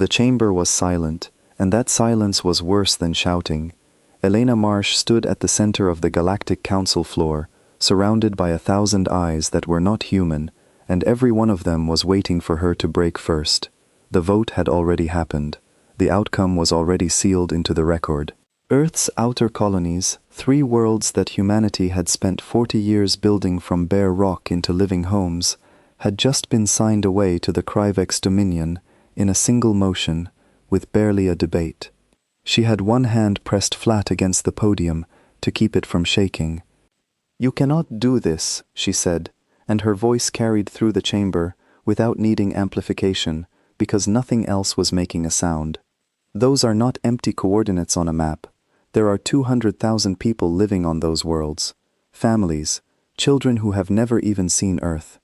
The chamber was silent, and that silence was worse than shouting. Elena Marsh stood at the center of the Galactic Council floor, surrounded by 1,000 eyes that were not human, and every one of them was waiting for her to break first. The vote had already happened. The outcome was already sealed into the record. Earth's outer colonies, 3 worlds that humanity had spent 40 years building from bare rock into living homes, had just been signed away to the Kryvex Dominion in a single motion, with barely a debate. She had one hand pressed flat against the podium to keep it from shaking. "You cannot do this," she said, and her voice carried through the chamber without needing amplification, because nothing else was making a sound. "Those are not empty coordinates on a map. There are 200,000 people living on those worlds. Families, children who have never even seen Earth."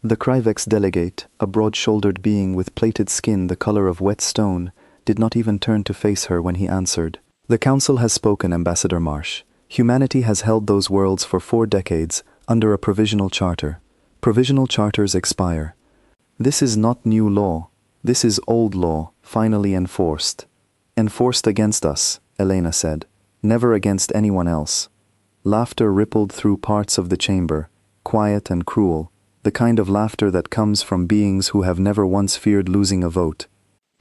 The Kryvex delegate, a broad-shouldered being with plated skin the color of wet stone, did not even turn to face her when he answered. "The Council has spoken, Ambassador Marsh. Humanity has held those worlds for 4 decades under a provisional charter. Provisional charters expire. This is not new law. This is old law, finally enforced. Enforced against us," Elena said, "never against anyone else." Laughter rippled through parts of the chamber, quiet and cruel, the kind of laughter that comes from beings who have never once feared losing a vote.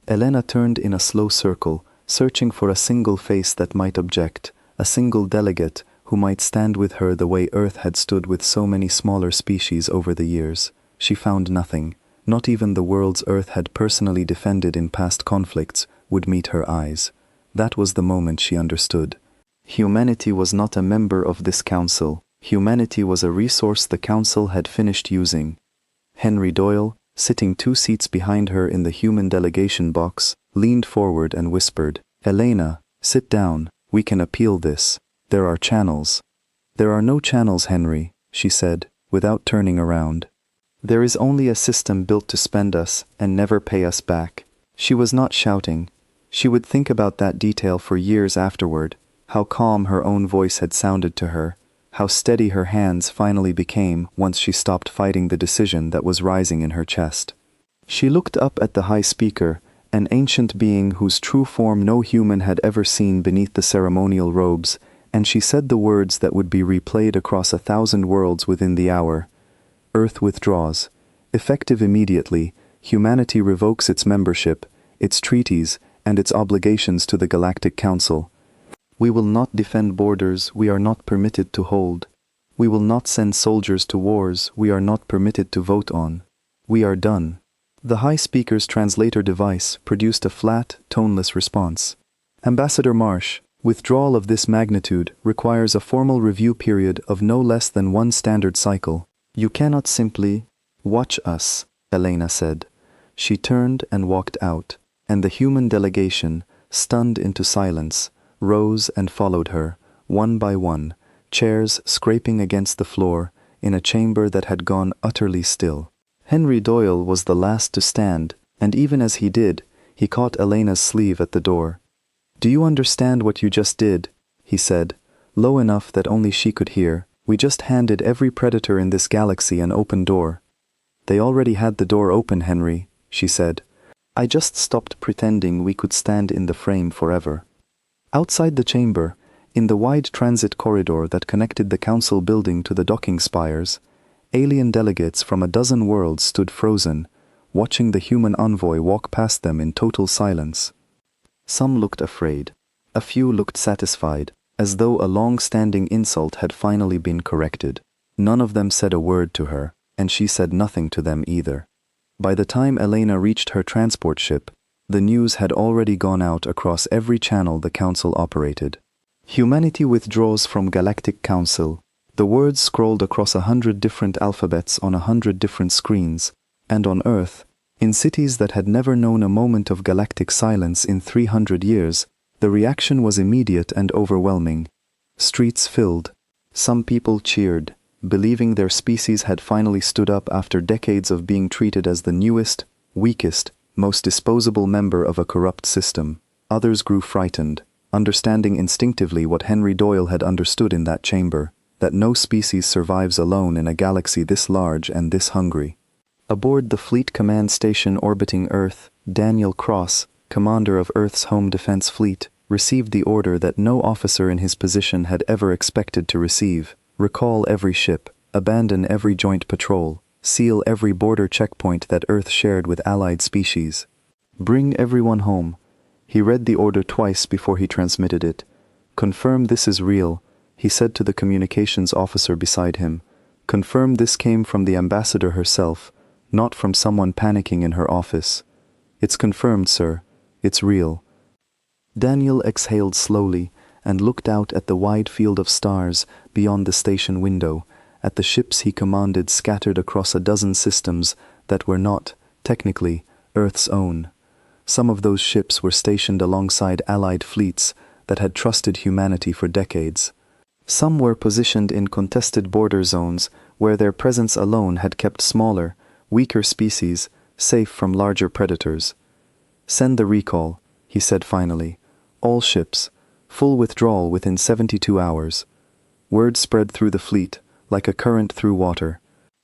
Elena turned in a slow circle, searching for a single face that might object, a single delegate who might stand with her the way Earth had stood with so many smaller species over the years. She found nothing. Not even the worlds Earth had personally defended in past conflicts would meet her eyes. That was the moment she understood. Humanity was not a member of this council. Humanity was a resource the council had finished using. Henry Doyle, sitting 2 seats behind her in the human delegation box, leaned forward and whispered, "Elena, sit down. We can appeal this. There are channels." "There are no channels, Henry," she said, without turning around. "There is only a system built to spend us and never pay us back." She was not shouting. She would think about that detail for years afterward, how calm her own voice had sounded to her, how steady her hands finally became once she stopped fighting the decision that was rising in her chest. She looked up at the High Speaker, an ancient being whose true form no human had ever seen beneath the ceremonial robes, and she said the words that would be replayed across 1,000 worlds within the hour. "Earth withdraws. Effective immediately, humanity revokes its membership, its treaties, and its obligations to the Galactic Council. We will not defend borders we are not permitted to hold. We will not send soldiers to wars we are not permitted to vote on. We are done." The High Speaker's translator device produced a flat, toneless response. "Ambassador Marsh, withdrawal of this magnitude requires a formal review period of no less than 1 standard cycle. You cannot simply watch us," Elena said. She turned and walked out, and the human delegation, stunned into silence, rose and followed her, one by one, chairs scraping against the floor, in a chamber that had gone utterly still. Henry Doyle was the last to stand, and even as he did, he caught Elena's sleeve at the door. "Do you understand what you just did?" he said, low enough that only she could hear. "We just handed every predator in this galaxy an open door." "They already had the door open, Henry," she said. "I just stopped pretending we could stand in the frame forever." Outside the chamber, in the wide transit corridor that connected the council building to the docking spires, alien delegates from 12 worlds stood frozen, watching the human envoy walk past them in total silence. Some looked afraid. A few looked satisfied, as though a long-standing insult had finally been corrected. None of them said a word to her, and she said nothing to them either. By the time Elena reached her transport ship, the news had already gone out across every channel the Council operated. "Humanity withdraws from Galactic Council." The words scrolled across 100 different alphabets on 100 different screens, and on Earth, in cities that had never known a moment of galactic silence in 300 years, the reaction was immediate and overwhelming. Streets filled. Some people cheered, believing their species had finally stood up after decades of being treated as the newest, weakest, most disposable member of a corrupt system. Others grew frightened, understanding instinctively what Henry Doyle had understood in that chamber, that no species survives alone in a galaxy this large and this hungry. Aboard the Fleet Command Station orbiting Earth, Daniel Cross, commander of Earth's Home Defense Fleet, received the order that no officer in his position had ever expected to receive: recall every ship, abandon every joint patrol, seal every border checkpoint that Earth shared with allied species. Bring everyone home. He read the order twice before he transmitted it. Confirm this is real, he said to the communications officer beside him. Confirm this came from the ambassador herself, not from someone panicking in her office. It's confirmed, sir. It's real. Daniel exhaled slowly and looked out at the wide field of stars beyond the station window, at the ships he commanded scattered across a dozen systems that were not, technically, Earth's own. Some of those ships were stationed alongside allied fleets that had trusted humanity for decades. Some were positioned in contested border zones where their presence alone had kept smaller, weaker species safe from larger predators. Send the recall, he said finally. All ships. Full withdrawal within 72 hours. Word spread through the fleet, like a current through water.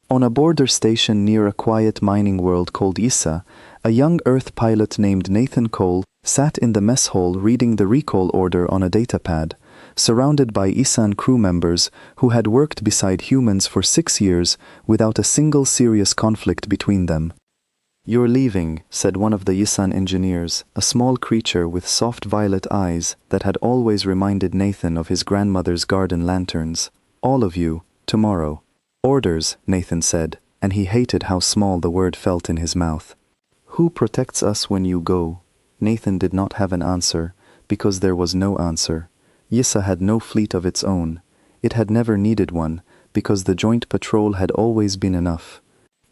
On a border station near a quiet mining world called Issa, a young Earth pilot named Nathan Cole sat in the mess hall reading the recall order on a datapad, surrounded by Issan crew members who had worked beside humans for 6 years without a single serious conflict between them. You're leaving, said one of the Issan engineers, a small creature with soft violet eyes that had always reminded Nathan of his grandmother's garden lanterns. All of you, tomorrow. Orders, Nathan said, and he hated how small the word felt in his mouth. Who protects us when you go? Nathan did not have an answer, because there was no answer. Yissa had no fleet of its own. It had never needed one, because the joint patrol had always been enough.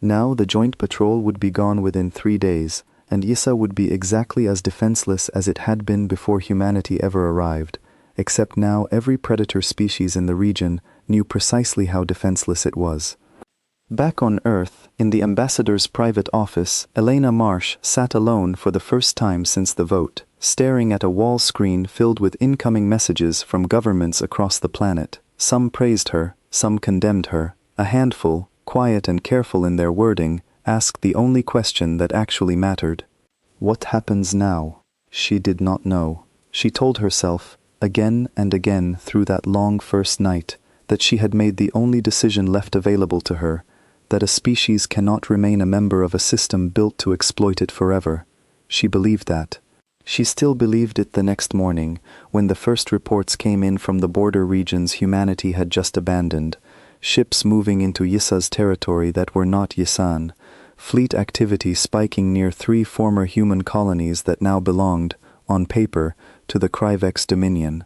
Now the joint patrol would be gone within 3 days, and Yissa would be exactly as defenseless as it had been before humanity ever arrived, except now every predator species in the region knew precisely how defenseless it was. Back on Earth, in the ambassador's private office, Elena Marsh sat alone for the first time since the vote, staring at a wall screen filled with incoming messages from governments across the planet. Some praised her, some condemned her. A handful, quiet and careful in their wording, asked the only question that actually mattered. What happens now? She did not know. She told herself, again and again through that long first night, that she had made the only decision left available to her, that a species cannot remain a member of a system built to exploit it forever. She believed that. She still believed it the next morning, when the first reports came in from the border regions humanity had just abandoned, ships moving into Yissa's territory that were not Yissan, fleet activity spiking near 3 former human colonies that now belonged, on paper, to the Kryvex Dominion.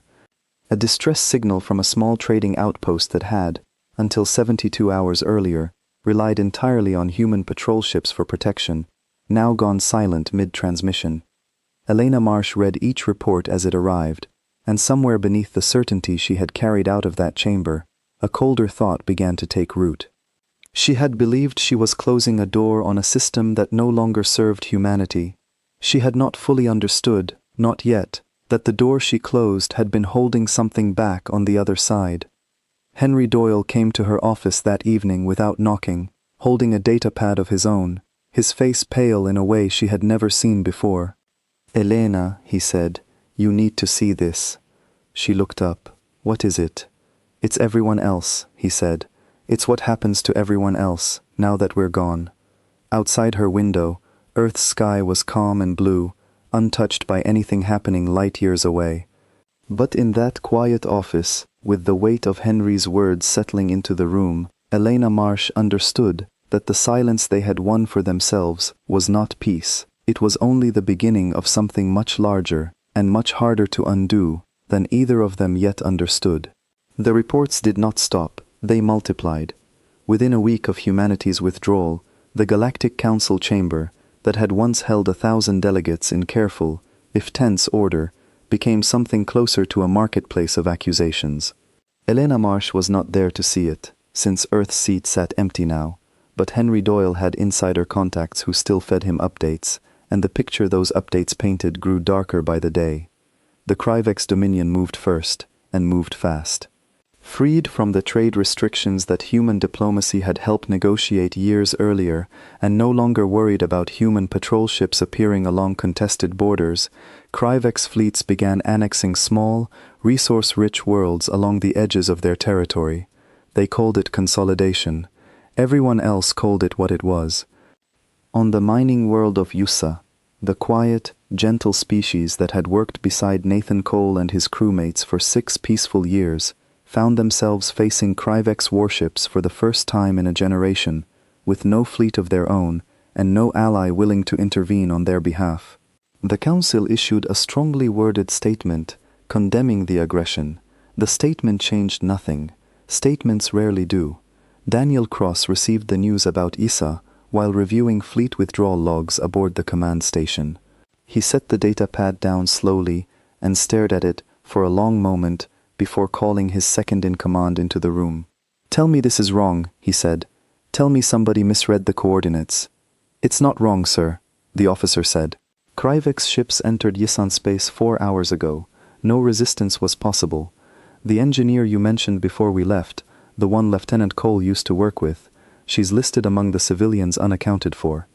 A distress signal from a small trading outpost that had, until 72 hours earlier, relied entirely on human patrol ships for protection, now gone silent mid-transmission. Elena Marsh read each report as it arrived, and somewhere beneath the certainty she had carried out of that chamber, a colder thought began to take root. She had believed she was closing a door on a system that no longer served humanity. She had not fully understood, not yet, that the door she closed had been holding something back on the other side. Henry Doyle came to her office that evening without knocking, holding a datapad of his own, his face pale in a way she had never seen before. Elena, he said, you need to see this. She looked up. What is it? It's everyone else, he said. It's what happens to everyone else, now that we're gone. Outside her window, Earth's sky was calm and blue, untouched by anything happening light years away. But in that quiet office, with the weight of Henry's words settling into the room, Elena Marsh understood that the silence they had won for themselves was not peace. It was only the beginning of something much larger and much harder to undo than either of them yet understood. The reports did not stop, they multiplied. Within a week of humanity's withdrawal, the Galactic Council chamber, that had once held 1,000 delegates in careful, if tense order, became something closer to a marketplace of accusations. Elena Marsh was not there to see it, since Earth's seat sat empty now, but Henry Doyle had insider contacts who still fed him updates, and the picture those updates painted grew darker by the day. The Kryvex Dominion moved first, and moved fast. Freed from the trade restrictions that human diplomacy had helped negotiate years earlier, and no longer worried about human patrol ships appearing along contested borders, Kryvek's fleets began annexing small, resource-rich worlds along the edges of their territory. They called it consolidation. Everyone else called it what it was. On the mining world of Yussa, the quiet, gentle species that had worked beside Nathan Cole and his crewmates for 6 peaceful years, found themselves facing Kryvek's warships for the first time in a generation, with no fleet of their own and no ally willing to intervene on their behalf. The Council issued a strongly worded statement condemning the aggression. The statement changed nothing. Statements rarely do. Daniel Cross received the news about Issa while reviewing fleet withdrawal logs aboard the command station. He set the datapad down slowly and stared at it for a long moment before calling his second-in-command into the room. "Tell me this is wrong," he said. "Tell me somebody misread the coordinates." "It's not wrong, sir," the officer said. "Kryvek's ships entered Yisan space 4 hours ago. No resistance was possible. The engineer you mentioned before we left, the one Lieutenant Cole used to work with, she's listed among the civilians unaccounted for."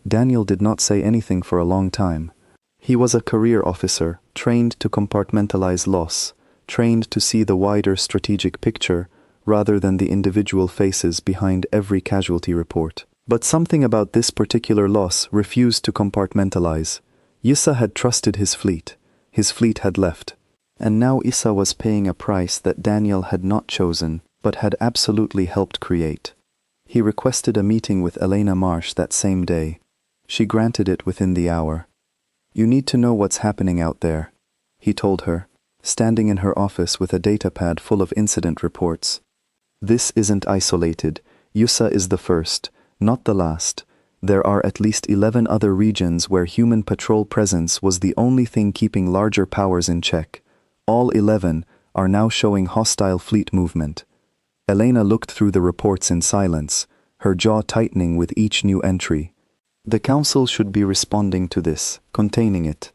Daniel did not say anything for a long time. He was a career officer, trained to compartmentalize loss, trained to see the wider strategic picture rather than the individual faces behind every casualty report. But something about this particular loss refused to compartmentalize. Issa had trusted his fleet. His fleet had left. And now Issa was paying a price that Daniel had not chosen, but had absolutely helped create. He requested a meeting with Elena Marsh that same day. She granted it within the hour. "You need to know what's happening out there," he told her, standing in her office with a datapad full of incident reports. "This isn't isolated. Yussa is the first, not the last. There are at least 11 other regions where human patrol presence was the only thing keeping larger powers in check. All 11 are now showing hostile fleet movement." Elena looked through the reports in silence, her jaw tightening with each new entry. "The Council should be responding to this, containing it."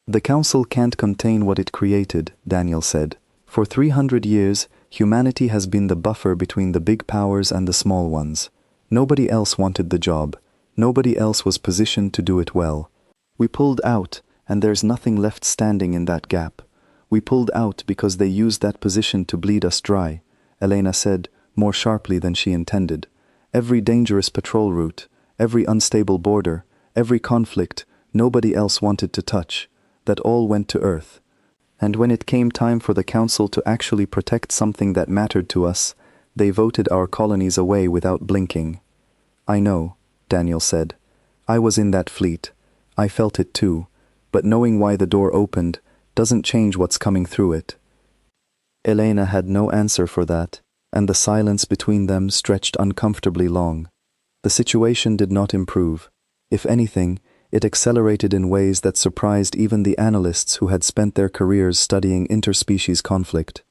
"The Council can't contain what it created," Daniel said. "For 300 years, humanity has been the buffer between the big powers and the small ones. Nobody else wanted the job. Nobody else was positioned to do it well. We pulled out, and there's nothing left standing in that gap. We pulled out because they used that position to bleed us dry," Elena said, more sharply than she intended. "Every dangerous patrol route, every unstable border, every conflict nobody else wanted to touch, that all went to Earth. And when it came time for the Council to actually protect something that mattered to us, they voted our colonies away without blinking." "I know," Daniel said. "I was in that fleet. I felt it too, but knowing why the door opened doesn't change what's coming through it." Elena had no answer for that, and the silence between them stretched uncomfortably long. The situation did not improve. If anything, it accelerated in ways that surprised even the analysts who had spent their careers studying interspecies conflict.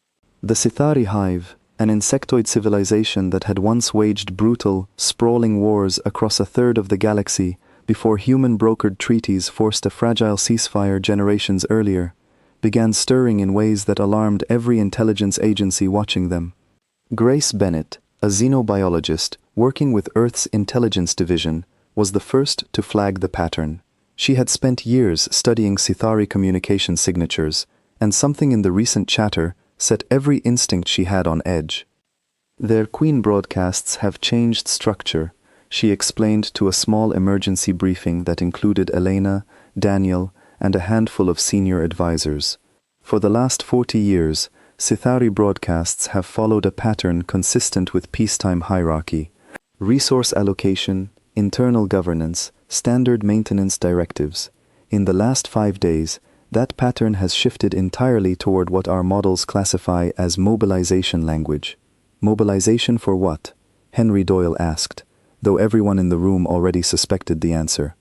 The Sithari hive, an insectoid civilization that had once waged brutal, sprawling wars across a third of the galaxy before human-brokered treaties forced a fragile ceasefire generations earlier, began stirring in ways that alarmed every intelligence agency watching them. Grace Bennett, a xenobiologist working with Earth's Intelligence Division, was the first to flag the pattern. She had spent years studying Sithari communication signatures, and something in the recent chatter set every instinct she had on edge. "Their Queen broadcasts have changed structure," she explained to a small emergency briefing that included Elena, Daniel, and a handful of senior advisors. "For the last 40 years, Sithari broadcasts have followed a pattern consistent with peacetime hierarchy: resource allocation, internal governance, standard maintenance directives. In the last 5 days, that pattern has shifted entirely toward what our models classify as mobilization language." "Mobilization for what?" Henry Doyle asked, though everyone in the room already suspected the answer.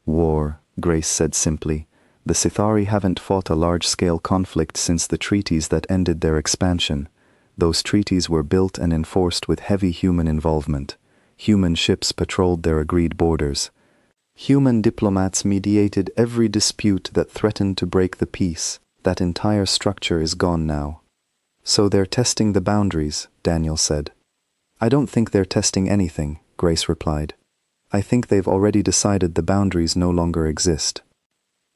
"War," Grace said simply. "The Sithari haven't fought a large-scale conflict since the treaties that ended their expansion. Those treaties were built and enforced with heavy human involvement. Human ships patrolled their agreed borders. Human diplomats mediated every dispute that threatened to break the peace. That entire structure is gone now." So they're testing the boundaries, Daniel said. I don't think they're testing anything, Grace replied. I think they've already decided the boundaries no longer exist.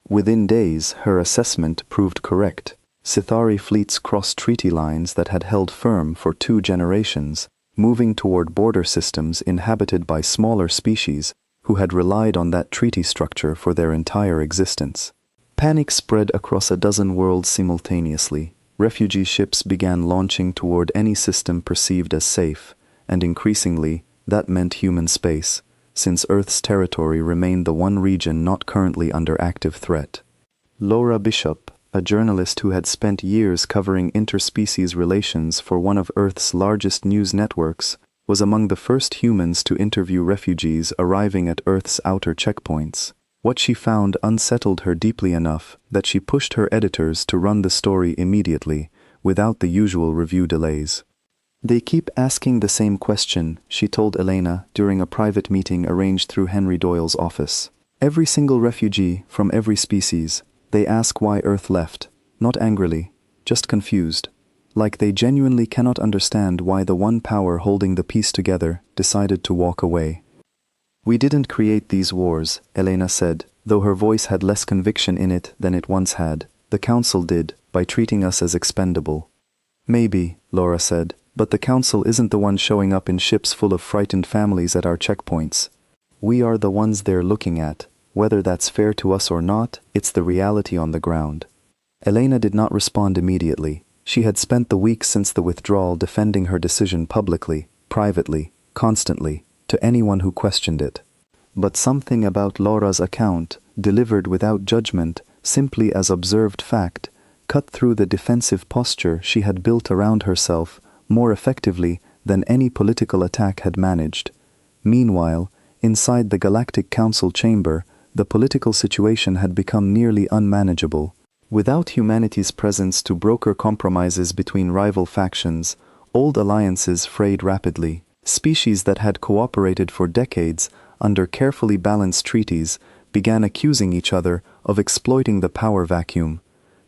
Within days, her assessment proved correct. Sithari fleets crossed treaty lines that had held firm for 2 generations, moving toward border systems inhabited by smaller species who had relied on that treaty structure for their entire existence. Panic spread across a dozen worlds simultaneously. Refugee ships began launching toward any system perceived as safe, and increasingly, that meant human space, since Earth's territory remained the one region not currently under active threat. Laura Bishop, a journalist who had spent years covering interspecies relations for one of Earth's largest news networks, was among the first humans to interview refugees arriving at Earth's outer checkpoints. What she found unsettled her deeply enough that she pushed her editors to run the story immediately, without the usual review delays. They keep asking the same question, she told Elena during a private meeting arranged through Henry Doyle's office. Every single refugee, from every species, they ask why Earth left, not angrily, just confused, like they genuinely cannot understand why the one power holding the peace together decided to walk away. We didn't create these wars, Elena said, though her voice had less conviction in it than it once had. The Council did, by treating us as expendable. Maybe, Laura said, but the Council isn't the one showing up in ships full of frightened families at our checkpoints. We are the ones they're looking at. Whether that's fair to us or not, it's the reality on the ground. Elena did not respond immediately. She had spent the weeks since the withdrawal defending her decision publicly, privately, constantly, to anyone who questioned it. But something about Laura's account, delivered without judgment, simply as observed fact, cut through the defensive posture she had built around herself more effectively than any political attack had managed. Meanwhile, inside the Galactic Council chamber, the political situation had become nearly unmanageable. Without humanity's presence to broker compromises between rival factions, old alliances frayed rapidly. Species that had cooperated for decades under carefully balanced treaties began accusing each other of exploiting the power vacuum.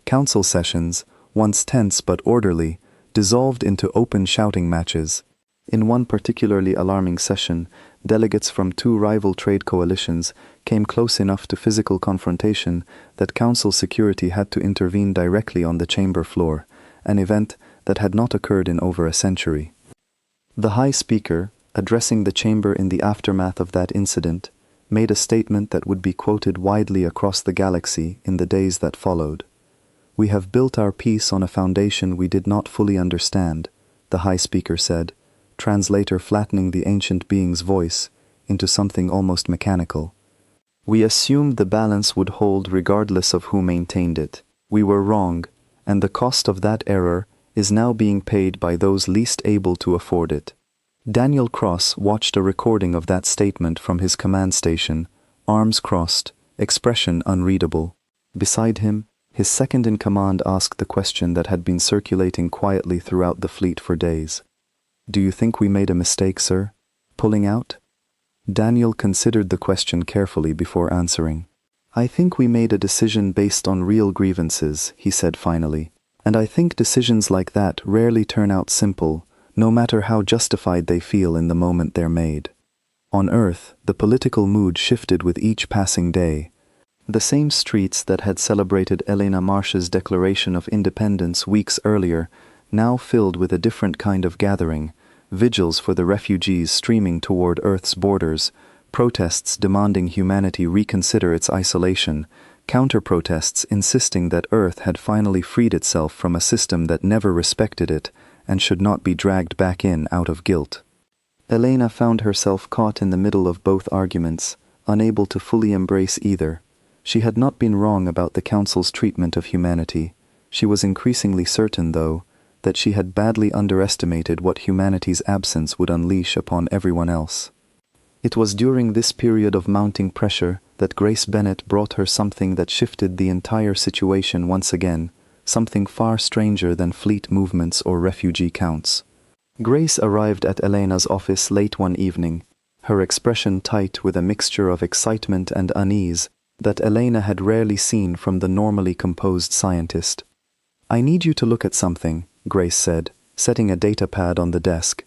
Council sessions, once tense but orderly, dissolved into open shouting matches. In one particularly alarming session, delegates from 2 rival trade coalitions came close enough to physical confrontation that Council security had to intervene directly on the chamber floor, an event that had not occurred in over a century. The High Speaker, addressing the chamber in the aftermath of that incident, made a statement that would be quoted widely across the galaxy in the days that followed. We have built our peace on a foundation we did not fully understand, the High Speaker said, translator flattening the ancient being's voice into something almost mechanical. We assumed the balance would hold regardless of who maintained it. We were wrong, and the cost of that error is now being paid by those least able to afford it. Daniel Cross watched a recording of that statement from his command station, arms crossed, expression unreadable. Beside him, his second-in-command asked the question that had been circulating quietly throughout the fleet for days. Do you think we made a mistake, sir? Pulling out? Daniel considered the question carefully before answering. I think we made a decision based on real grievances, he said finally. And I think decisions like that rarely turn out simple, no matter how justified they feel in the moment they're made. On Earth, the political mood shifted with each passing day. The same streets that had celebrated Elena Marsh's declaration of independence weeks earlier now filled with a different kind of gathering, vigils for the refugees streaming toward Earth's borders, protests demanding humanity reconsider its isolation, counter-protests insisting that Earth had finally freed itself from a system that never respected it and should not be dragged back in out of guilt. Elena found herself caught in the middle of both arguments, unable to fully embrace either. She had not been wrong about the Council's treatment of humanity. She was increasingly certain, though, that she had badly underestimated what humanity's absence would unleash upon everyone else. It was during this period of mounting pressure that Grace Bennett brought her something that shifted the entire situation once again, something far stranger than fleet movements or refugee counts. Grace arrived at Elena's office late one evening, her expression tight with a mixture of excitement and unease that Elena had rarely seen from the normally composed scientist. I need you to look at something, Grace said, setting a datapad on the desk.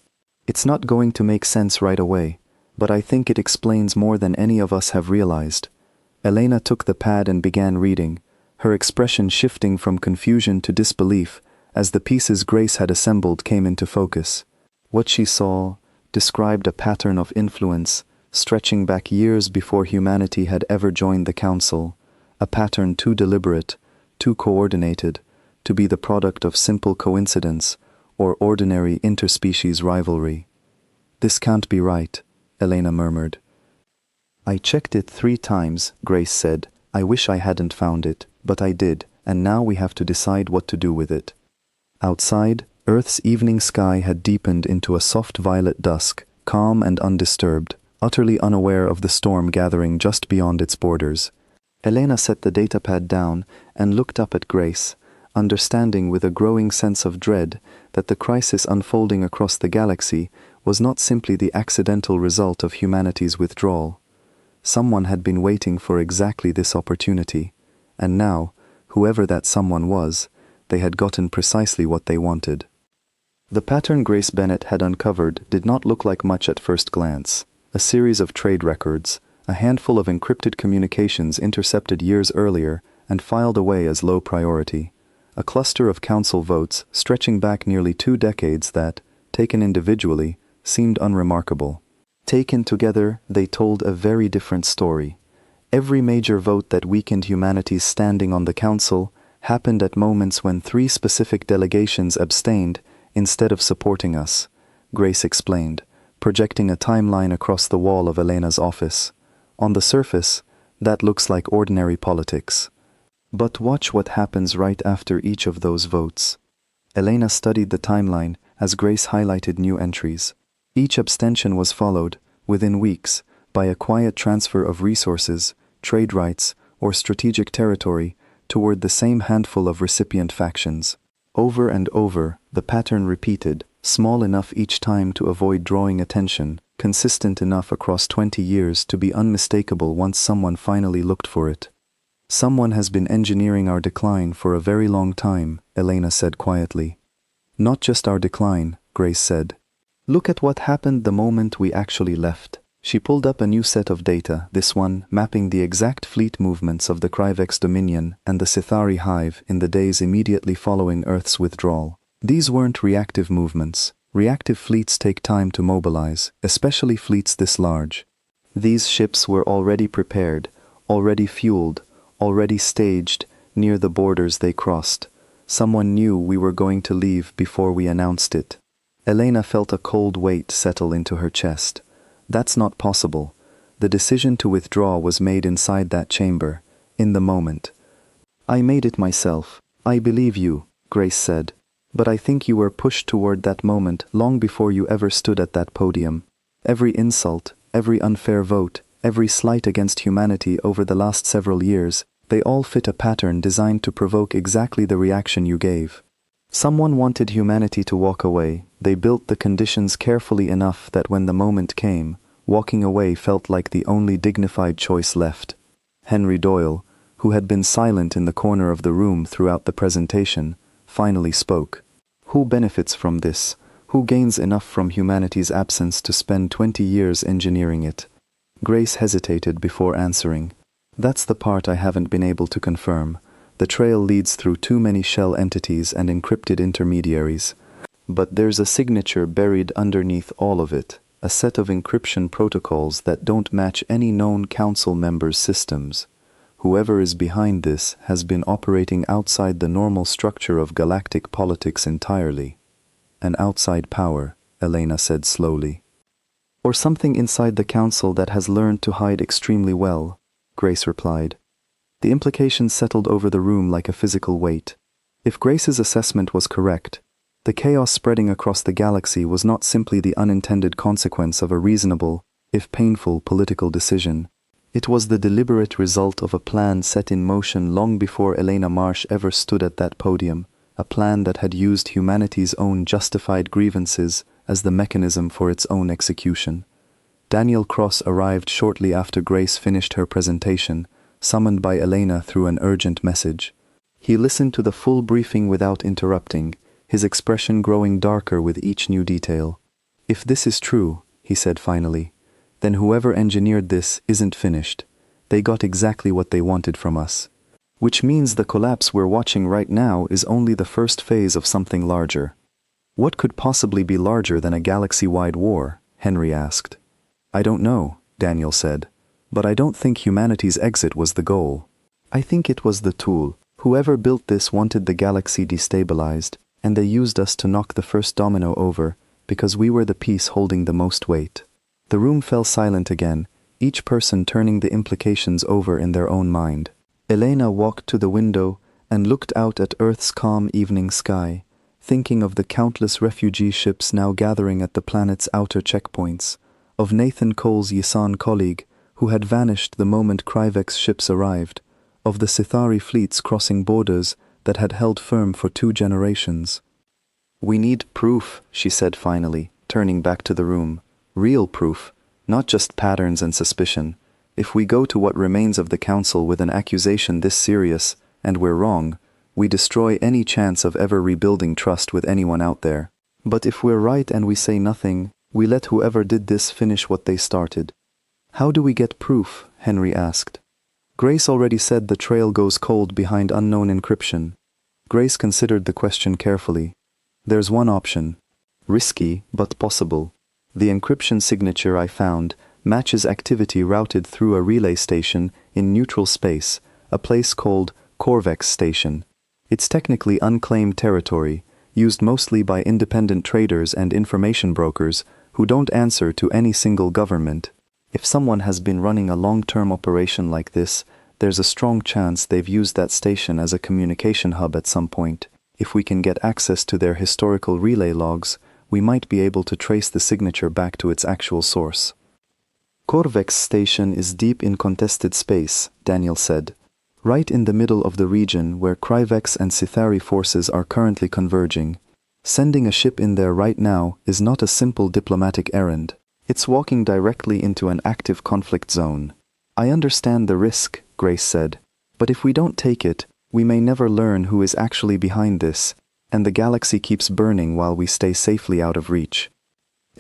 "It's not going to make sense right away, but I think it explains more than any of us have realized." Elena took the pad and began reading, her expression shifting from confusion to disbelief as the pieces Grace had assembled came into focus. What she saw described a pattern of influence stretching back years before humanity had ever joined the Council, a pattern too deliberate, too coordinated, to be the product of simple coincidence or ordinary interspecies rivalry. "This can't be right," Elena murmured. "I checked it 3 times, Grace said. "I wish I hadn't found it, but I did, and now we have to decide what to do with it." Outside, Earth's evening sky had deepened into a soft violet dusk, calm and undisturbed, utterly unaware of the storm gathering just beyond its borders. Elena set the datapad down and looked up at Grace, understanding with a growing sense of dread that the crisis unfolding across the galaxy was not simply the accidental result of humanity's withdrawal. Someone had been waiting for exactly this opportunity, and now, whoever that someone was, they had gotten precisely what they wanted. The pattern Grace Bennett had uncovered did not look like much at first glance. A series of trade records, a handful of encrypted communications intercepted years earlier and filed away as low priority, a cluster of council votes stretching back nearly 2 decades that, taken individually, seemed unremarkable. Taken together, they told a very different story. Every major vote that weakened humanity's standing on the Council happened at moments when 3 specific delegations abstained instead of supporting us, Grace explained, projecting a timeline across the wall of Elena's office. On the surface, that looks like ordinary politics. But watch what happens right after each of those votes. Elena studied the timeline as Grace highlighted new entries. Each abstention was followed, within weeks, by a quiet transfer of resources, trade rights, or strategic territory toward the same handful of recipient factions. Over and over, the pattern repeated, small enough each time to avoid drawing attention, consistent enough across 20 years to be unmistakable once someone finally looked for it. "Someone has been engineering our decline for a very long time," Elena said quietly. "Not just our decline," Grace said. "Look at what happened the moment we actually left." She pulled up a new set of data, this one mapping the exact fleet movements of the Kryvex Dominion and the Sithari Hive in the days immediately following Earth's withdrawal. These weren't reactive movements. Reactive fleets take time to mobilize, especially fleets this large. These ships were already prepared, already fueled, already staged near the borders they crossed. Someone knew we were going to leave before we announced it. Elena felt a cold weight settle into her chest. That's not possible. The decision to withdraw was made inside that chamber, in the moment. "I made it myself. I believe you," Grace said. "But I think you were pushed toward that moment long before you ever stood at that podium. Every insult, every unfair vote, every slight against humanity over the last several years, they all fit a pattern designed to provoke exactly the reaction you gave. Someone wanted humanity to walk away. They built the conditions carefully enough that when the moment came, walking away felt like the only dignified choice left." Henry Doyle, who had been silent in the corner of the room throughout the presentation, finally spoke. "Who benefits from this? Who gains enough from humanity's absence to spend 20 years engineering it?" Grace hesitated before answering. "That's the part I haven't been able to confirm. The trail leads through too many shell entities and encrypted intermediaries. But there's a signature buried underneath all of it, a set of encryption protocols that don't match any known council members' systems. Whoever is behind this has been operating outside the normal structure of galactic politics entirely. An outside power," Elena said slowly. "Or something inside the council that has learned to hide extremely well," Grace replied. The implications settled over the room like a physical weight. If Grace's assessment was correct, the chaos spreading across the galaxy was not simply the unintended consequence of a reasonable, if painful, political decision. It was the deliberate result of a plan set in motion long before Elena Marsh ever stood at that podium, a plan that had used humanity's own justified grievances as the mechanism for its own execution. Daniel Cross arrived shortly after Grace finished her presentation, summoned by Elena through an urgent message. He listened to the full briefing without interrupting, his expression growing darker with each new detail. "If this is true," he said finally, "then whoever engineered this isn't finished. They got exactly what they wanted from us. Which means the collapse we're watching right now is only the first phase of something larger." "What could possibly be larger than a galaxy-wide war?" Henry asked. "I don't know," Daniel said, "but I don't think humanity's exit was the goal. I think it was the tool. Whoever built this wanted the galaxy destabilized, and they used us to knock the first domino over, because we were the piece holding the most weight." The room fell silent again, each person turning the implications over in their own mind. Elena walked to the window and looked out at Earth's calm evening sky, thinking of the countless refugee ships now gathering at the planet's outer checkpoints, of Nathan Cole's Yisan colleague, who had vanished the moment Kryvek's ships arrived, of the Sithari fleets crossing borders that had held firm for 2 generations. "We need proof," she said finally, turning back to the room. "Real proof, not just patterns and suspicion. If we go to what remains of the Council with an accusation this serious, and we're wrong, we destroy any chance of ever rebuilding trust with anyone out there. But if we're right and we say nothing, we let whoever did this finish what they started." "How do we get proof?" Henry asked. Grace already said the trail goes cold behind unknown encryption. Grace considered the question carefully. "There's one option. Risky, but possible. The encryption signature I found matches activity routed through a relay station in neutral space, a place called Korvex Station. It's technically unclaimed territory, used mostly by independent traders and information brokers who don't answer to any single government. If someone has been running a long-term operation like this, there's a strong chance they've used that station as a communication hub at some point. If we can get access to their historical relay logs, we might be able to trace the signature back to its actual source." "Korvex Station is deep in contested space," Daniel said, "right in the middle of the region where Kryvex and Sithari forces are currently converging. Sending a ship in there right now is not a simple diplomatic errand. It's walking directly into an active conflict zone." "I understand the risk," Grace said, "but if we don't take it, we may never learn who is actually behind this, and the galaxy keeps burning while we stay safely out of reach."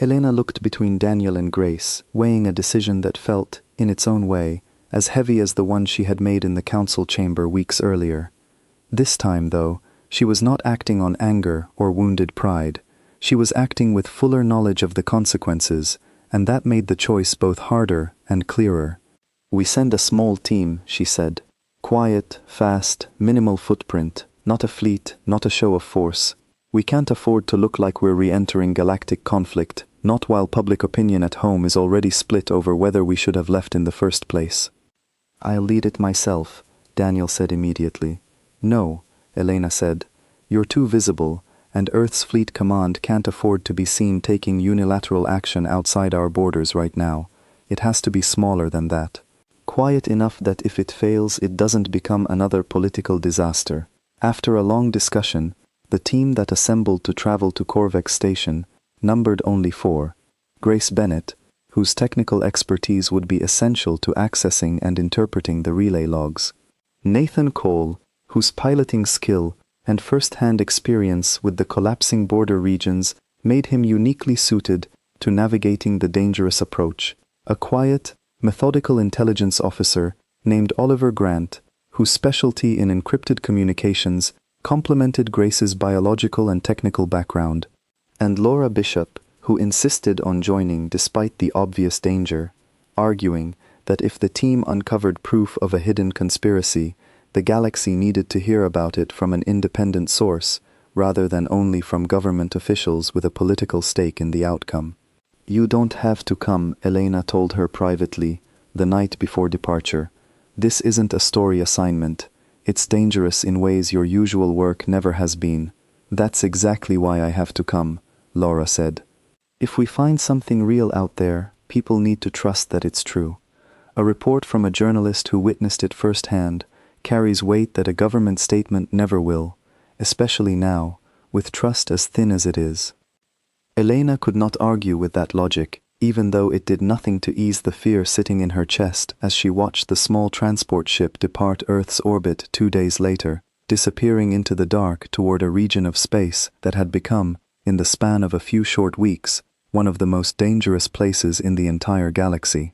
Elena looked between Daniel and Grace, weighing a decision that felt, in its own way, as heavy as the one she had made in the council chamber weeks earlier. This time, though, she was not acting on anger or wounded pride. She was acting with fuller knowledge of the consequences, and that made the choice both harder and clearer. "We send a small team," she said. "Quiet, fast, minimal footprint, not a fleet, not a show of force. We can't afford to look like we're re-entering galactic conflict, not while public opinion at home is already split over whether we should have left in the first place." "I'll lead it myself," Daniel said immediately. "No," Elena said. "You're too visible, and Earth's Fleet Command can't afford to be seen taking unilateral action outside our borders right now. It has to be smaller than that. Quiet enough that if it fails, it doesn't become another political disaster." After a long discussion, the team that assembled to travel to Korvex Station numbered only 4. Grace Bennett, whose technical expertise would be essential to accessing and interpreting the relay logs. Nathan Cole, whose piloting skill and first-hand experience with the collapsing border regions made him uniquely suited to navigating the dangerous approach. A quiet, methodical intelligence officer named Oliver Grant, whose specialty in encrypted communications complemented Grace's biological and technical background, and Laura Bishop, who insisted on joining despite the obvious danger, arguing that if the team uncovered proof of a hidden conspiracy, the galaxy needed to hear about it from an independent source, rather than only from government officials with a political stake in the outcome. "You don't have to come," Elena told her privately, the night before departure. "This isn't a story assignment. It's dangerous in ways your usual work never has been." "That's exactly why I have to come," Laura said. "If we find something real out there, people need to trust that it's true. A report from a journalist who witnessed it firsthand carries weight that a government statement never will, especially now, with trust as thin as it is." Elena could not argue with that logic, even though it did nothing to ease the fear sitting in her chest as she watched the small transport ship depart Earth's orbit 2 days later. disappearing into the dark toward a region of space that had become, in the span of a few short weeks, one of the most dangerous places in the entire galaxy.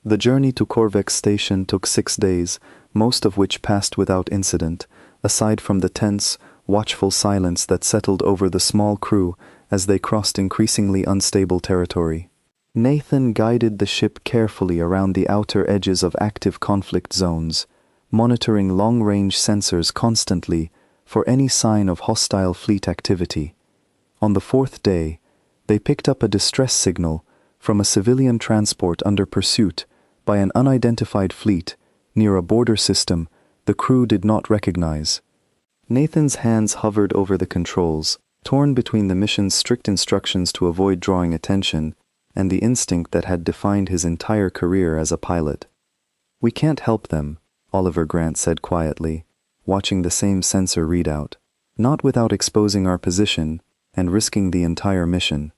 The journey to Korvek's station took 6 days, most of which passed without incident, aside from the tense, watchful silence that settled over the small crew as they crossed increasingly unstable territory. Nathan guided the ship carefully around the outer edges of active conflict zones, monitoring long-range sensors constantly for any sign of hostile fleet activity. On the 4th day, they picked up a distress signal from a civilian transport under pursuit by an unidentified fleet near a border system the crew did not recognize. Nathan's hands hovered over the controls, torn between the mission's strict instructions to avoid drawing attention and the instinct that had defined his entire career as a pilot. "We can't help them," Oliver Grant said quietly, watching the same sensor readout. "Not without exposing our position and risking the entire mission."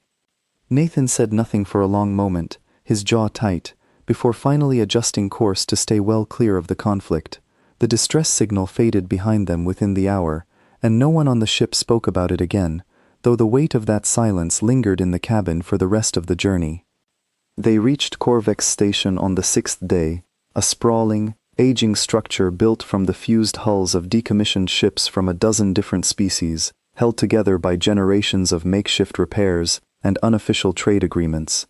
Nathan said nothing for a long moment, his jaw tight, before finally adjusting course to stay well clear of the conflict. The distress signal faded behind them within the hour, and no one on the ship spoke about it again, though the weight of that silence lingered in the cabin for the rest of the journey. They reached Korvek's station on the 6th day, a sprawling, aging structure built from the fused hulls of decommissioned ships from a dozen different species, held together by generations of makeshift repairs and unofficial trade agreements.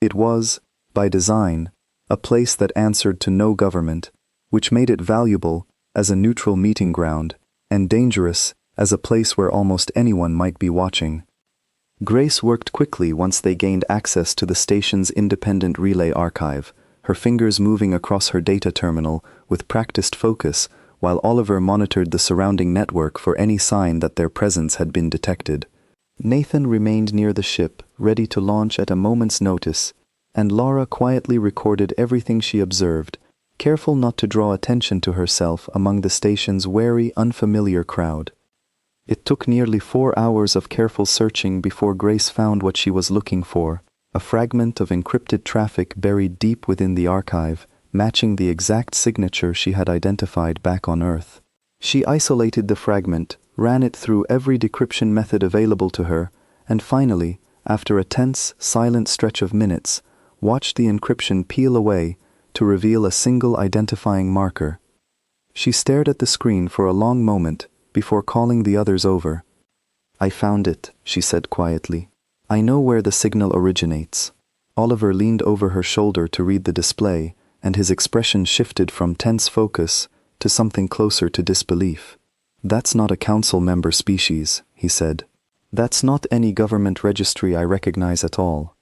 It was, by design, a place that answered to no government, which made it valuable as a neutral meeting ground, and dangerous as a place where almost anyone might be watching. Grace worked quickly once they gained access to the station's independent relay archive, her fingers moving across her data terminal with practiced focus, while Oliver monitored the surrounding network for any sign that their presence had been detected. Nathan remained near the ship, ready to launch at a moment's notice, and Laura quietly recorded everything she observed, careful not to draw attention to herself among the station's wary, unfamiliar crowd. It took nearly 4 hours of careful searching before Grace found what she was looking for, a fragment of encrypted traffic buried deep within the archive, matching the exact signature she had identified back on Earth. She isolated the fragment, ran it through every decryption method available to her, and finally, after a tense, silent stretch of minutes, watched the encryption peel away to reveal a single identifying marker. She stared at the screen for a long moment before calling the others over. "I found it," she said quietly. "I know where the signal originates." Oliver leaned over her shoulder to read the display, and his expression shifted from tense focus to something closer to disbelief. "That's not a council member species," he said. "That's not any government registry I recognize at all."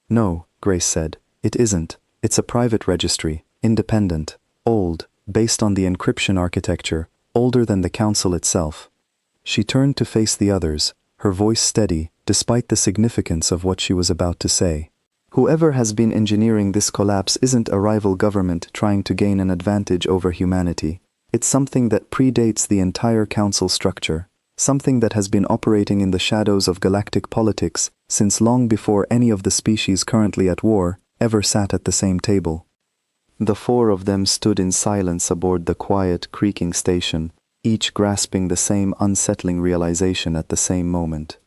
"No," Grace said, "it isn't. It's a private registry, independent, old, based on the encryption architecture, older than the council itself." She turned to face the others, her voice steady, despite the significance of what she was about to say. "Whoever has been engineering this collapse isn't a rival government trying to gain an advantage over humanity. It's something that predates the entire council structure, something that has been operating in the shadows of galactic politics since long before any of the species currently at war ever sat at the same table." The 4 of them stood in silence aboard the quiet, creaking station, each grasping the same unsettling realization at the same moment.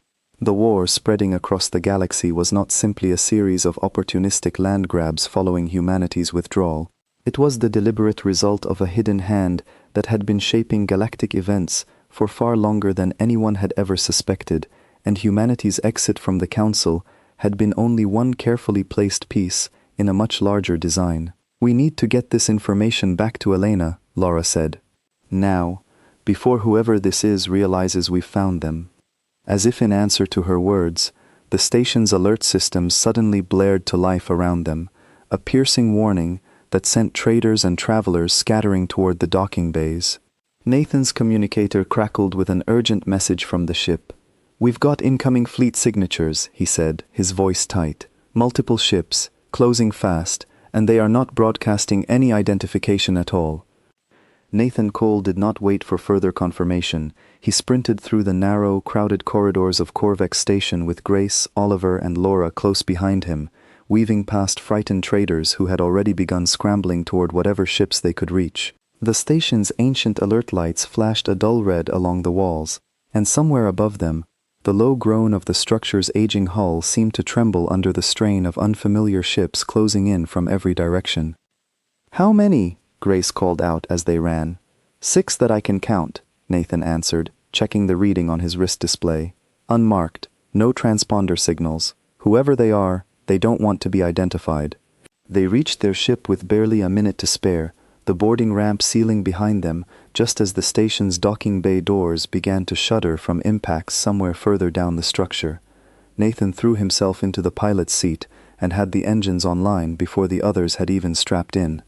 The war spreading across the galaxy was not simply a series of opportunistic land grabs following humanity's withdrawal. It was the deliberate result of a hidden hand that had been shaping galactic events for far longer than anyone had ever suspected, and humanity's exit from the Council had been only one carefully placed piece in a much larger design. "We need to get this information back to Elena," Laura said. "Now, before whoever this is realizes we've found them." As if in answer to her words, the station's alert systems suddenly blared to life around them, a piercing warning that sent traders and travelers scattering toward the docking bays. Nathan's communicator crackled with an urgent message from the ship. "We've got incoming fleet signatures," he said, his voice tight. "Multiple ships, closing fast, and they are not broadcasting any identification at all." Nathan Cole did not wait for further confirmation. He sprinted through the narrow, crowded corridors of Korvek's station with Grace, Oliver, and Laura close behind him, weaving past frightened traders who had already begun scrambling toward whatever ships they could reach. The station's ancient alert lights flashed a dull red along the walls, and somewhere above them, the low groan of the structure's aging hull seemed to tremble under the strain of unfamiliar ships closing in from every direction. "How many?" Grace called out as they ran. "6 that I can count," Nathan answered, checking the reading on his wrist display. "Unmarked, no transponder signals. Whoever they are, they don't want to be identified." They reached their ship with barely a minute to spare, the boarding ramp sealing behind them just as the station's docking bay doors began to shudder from impacts somewhere further down the structure. Nathan threw himself into the pilot's seat and had the engines online before the others had even strapped in.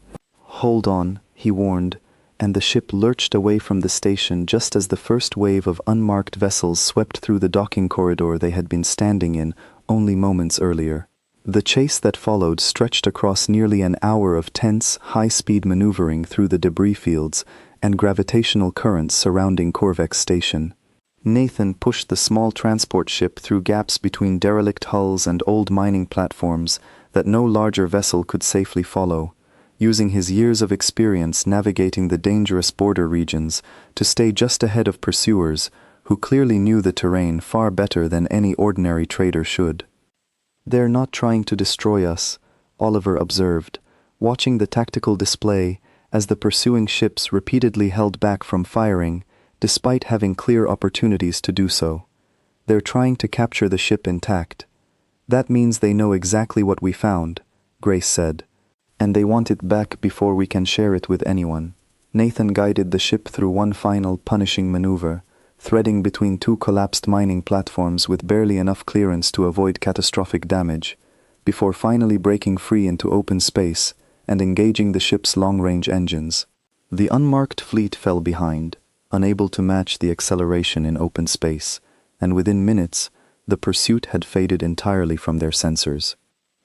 "Hold on," he warned, and the ship lurched away from the station just as the first wave of unmarked vessels swept through the docking corridor they had been standing in only moments earlier. The chase that followed stretched across nearly an hour of tense, high-speed maneuvering through the debris fields and gravitational currents surrounding Corvex Station. Nathan pushed the small transport ship through gaps between derelict hulls and old mining platforms that no larger vessel could safely follow, using his years of experience navigating the dangerous border regions to stay just ahead of pursuers who clearly knew the terrain far better than any ordinary trader should. "They're not trying to destroy us," Oliver observed, watching the tactical display as the pursuing ships repeatedly held back from firing, despite having clear opportunities to do so. "They're trying to capture the ship intact. That means they know exactly what we found," Grace said, "and they want it back before we can share it with anyone." Nathan guided the ship through one final punishing maneuver, threading between 2 collapsed mining platforms with barely enough clearance to avoid catastrophic damage, before finally breaking free into open space and engaging the ship's long-range engines. The unmarked fleet fell behind, unable to match the acceleration in open space, and within minutes, the pursuit had faded entirely from their sensors.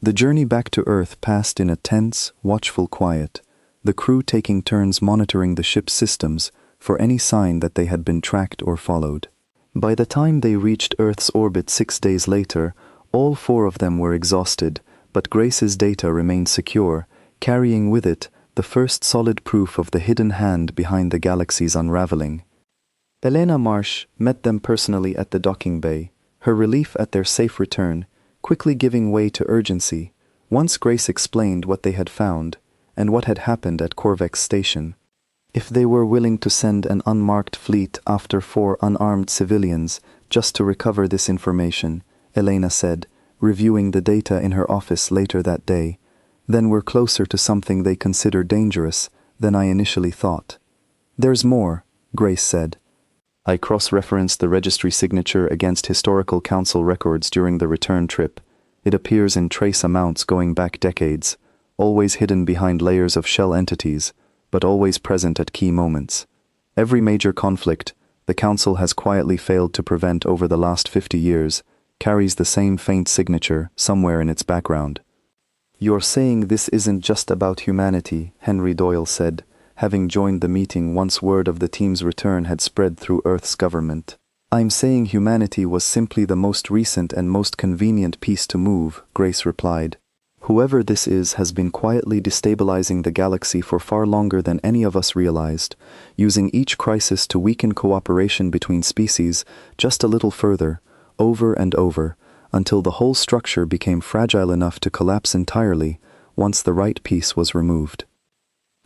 The journey back to Earth passed in a tense, watchful quiet, the crew taking turns monitoring the ship's systems for any sign that they had been tracked or followed. By the time they reached Earth's orbit 6 days later, all 4 of them were exhausted, but Grace's data remained secure, carrying with it the first solid proof of the hidden hand behind the galaxy's unraveling. Elena Marsh met them personally at the docking bay, her relief at their safe return quickly giving way to urgency once Grace explained what they had found and what had happened at Corvex Station. If they were willing to send an unmarked fleet after 4 unarmed civilians just to recover this information, Elena said, reviewing the data in her office later that day, then we're closer to something they consider dangerous than I initially thought. "There's more," Grace said. "I cross-referenced the registry signature against historical council records during the return trip. It appears in trace amounts going back decades, always hidden behind layers of shell entities, but always present at key moments. Every major conflict the Council has quietly failed to prevent over the last 50 years carries the same faint signature somewhere in its background." "You're saying this isn't just about humanity," Henry Doyle said, having joined the meeting once word of the team's return had spread through Earth's government. "I'm saying humanity was simply the most recent and most convenient piece to move," Grace replied. "Whoever this is has been quietly destabilizing the galaxy for far longer than any of us realized, using each crisis to weaken cooperation between species just a little further, over and over, until the whole structure became fragile enough to collapse entirely once the right piece was removed."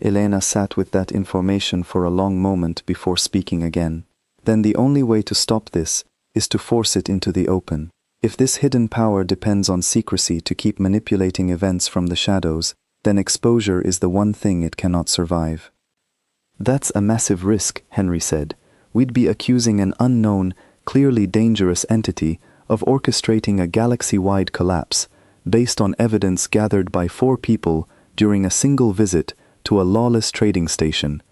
Elena sat with that information for a long moment before speaking again. "Then the only way to stop this is to force it into the open. If this hidden power depends on secrecy to keep manipulating events from the shadows, then exposure is the one thing it cannot survive." "That's a massive risk," Henry said. "We'd be accusing an unknown, clearly dangerous entity of orchestrating a galaxy-wide collapse, based on evidence gathered by 4 people during a single visit to a lawless trading station.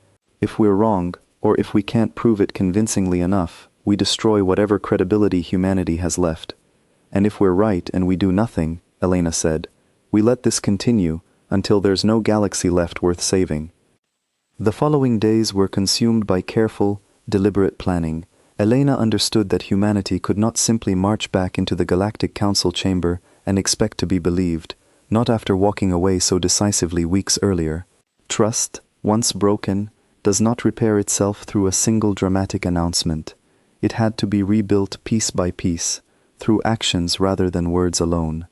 If we're wrong, or if we can't prove it convincingly enough, we destroy whatever credibility humanity has left. And if we're right and we do nothing," Elena said, "we let this continue until there's no galaxy left worth saving." The following days were consumed by careful, deliberate planning. Elena understood that humanity could not simply march back into the Galactic Council chamber and expect to be believed, not after walking away so decisively weeks earlier. Trust, once broken, does not repair itself through a single dramatic announcement. It had to be rebuilt piece by piece, through actions rather than words alone.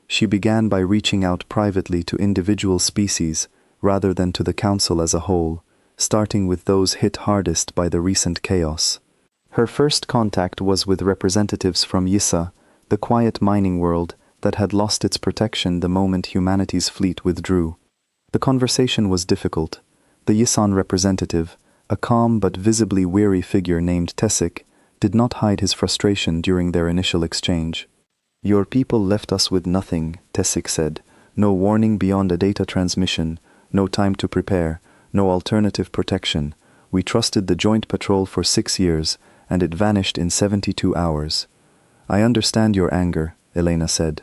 She began by reaching out privately to individual species rather than to the Council as a whole, starting with those hit hardest by the recent chaos. Her first contact was with representatives from Yissa, the quiet mining world that had lost its protection the moment humanity's fleet withdrew. The conversation was difficult. The Yissan representative, a calm but visibly weary figure named Tessik, did not hide his frustration during their initial exchange. "Your people left us with nothing," Tessik said. "No warning beyond a data transmission, no time to prepare, no alternative protection. We trusted the joint patrol for 6 years, and it vanished in 72 hours. "I understand your anger," Elena said.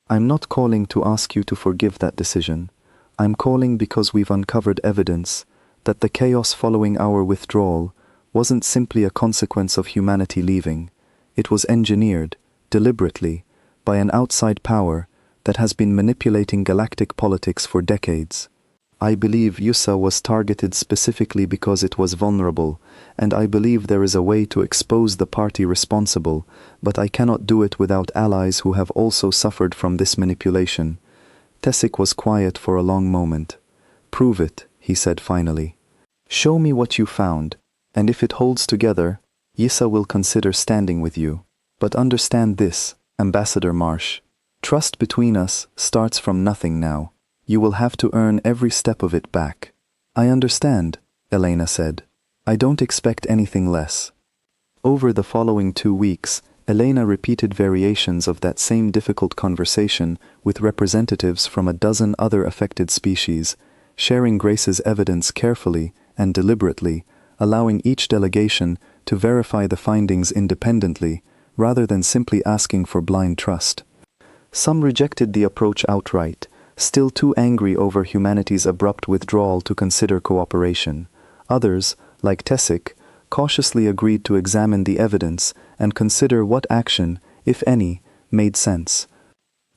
"I'm not calling to ask you to forgive that decision. I'm calling because we've uncovered evidence that the chaos following our withdrawal wasn't simply a consequence of humanity leaving. It was engineered, deliberately, by an outside power that has been manipulating galactic politics for decades. I believe Yussa was targeted specifically because it was vulnerable, and I believe there is a way to expose the party responsible, but I cannot do it without allies who have also suffered from this manipulation." Tessik was quiet for a long moment. "Prove it," he said finally. "Show me what you found, and if it holds together, Yissa will consider standing with you. But understand this, Ambassador Marsh. Trust between us starts from nothing now. You will have to earn every step of it back." "I understand," Elena said. "I don't expect anything less." Over the following 2 weeks, Elena repeated variations of that same difficult conversation with representatives from a dozen other affected species, sharing Grace's evidence carefully and deliberately, allowing each delegation to verify the findings independently, rather than simply asking for blind trust. Some rejected the approach outright, still too angry over humanity's abrupt withdrawal to consider cooperation. Others, like Tessik, cautiously agreed to examine the evidence and consider what action, if any, made sense.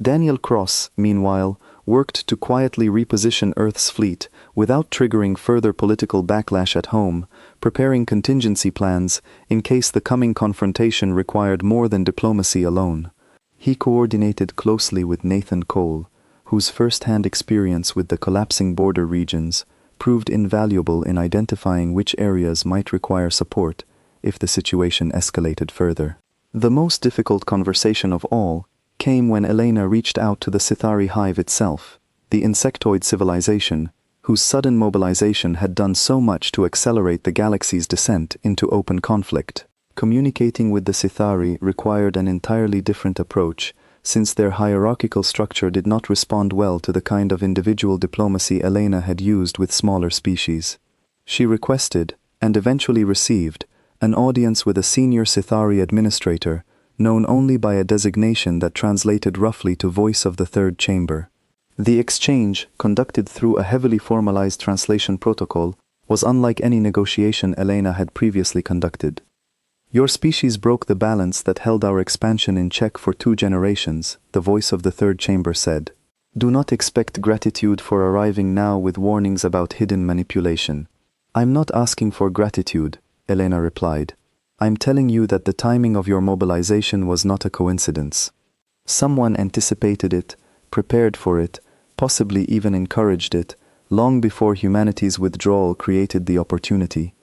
Daniel Cross, meanwhile, worked to quietly reposition Earth's fleet without triggering further political backlash at home, preparing contingency plans in case the coming confrontation required more than diplomacy alone. He coordinated closely with Nathan Cole, whose first-hand experience with the collapsing border regions proved invaluable in identifying which areas might require support if the situation escalated further. The most difficult conversation of all came when Elena reached out to the Sithari hive itself, the insectoid civilization, whose sudden mobilization had done so much to accelerate the galaxy's descent into open conflict. Communicating with the Sithari required an entirely different approach, since their hierarchical structure did not respond well to the kind of individual diplomacy Elena had used with smaller species. She requested, and eventually received, an audience with a senior Sithari administrator, known only by a designation that translated roughly to Voice of the Third Chamber. The exchange, conducted through a heavily formalized translation protocol, was unlike any negotiation Elena had previously conducted. "Your species broke the balance that held our expansion in check for 2 generations, the Voice of the Third Chamber said. "Do not expect gratitude for arriving now with warnings about hidden manipulation." "I'm not asking for gratitude," Elena replied. "I'm telling you that the timing of your mobilization was not a coincidence. Someone anticipated it, prepared for it, possibly even encouraged it, long before humanity's withdrawal created the opportunity.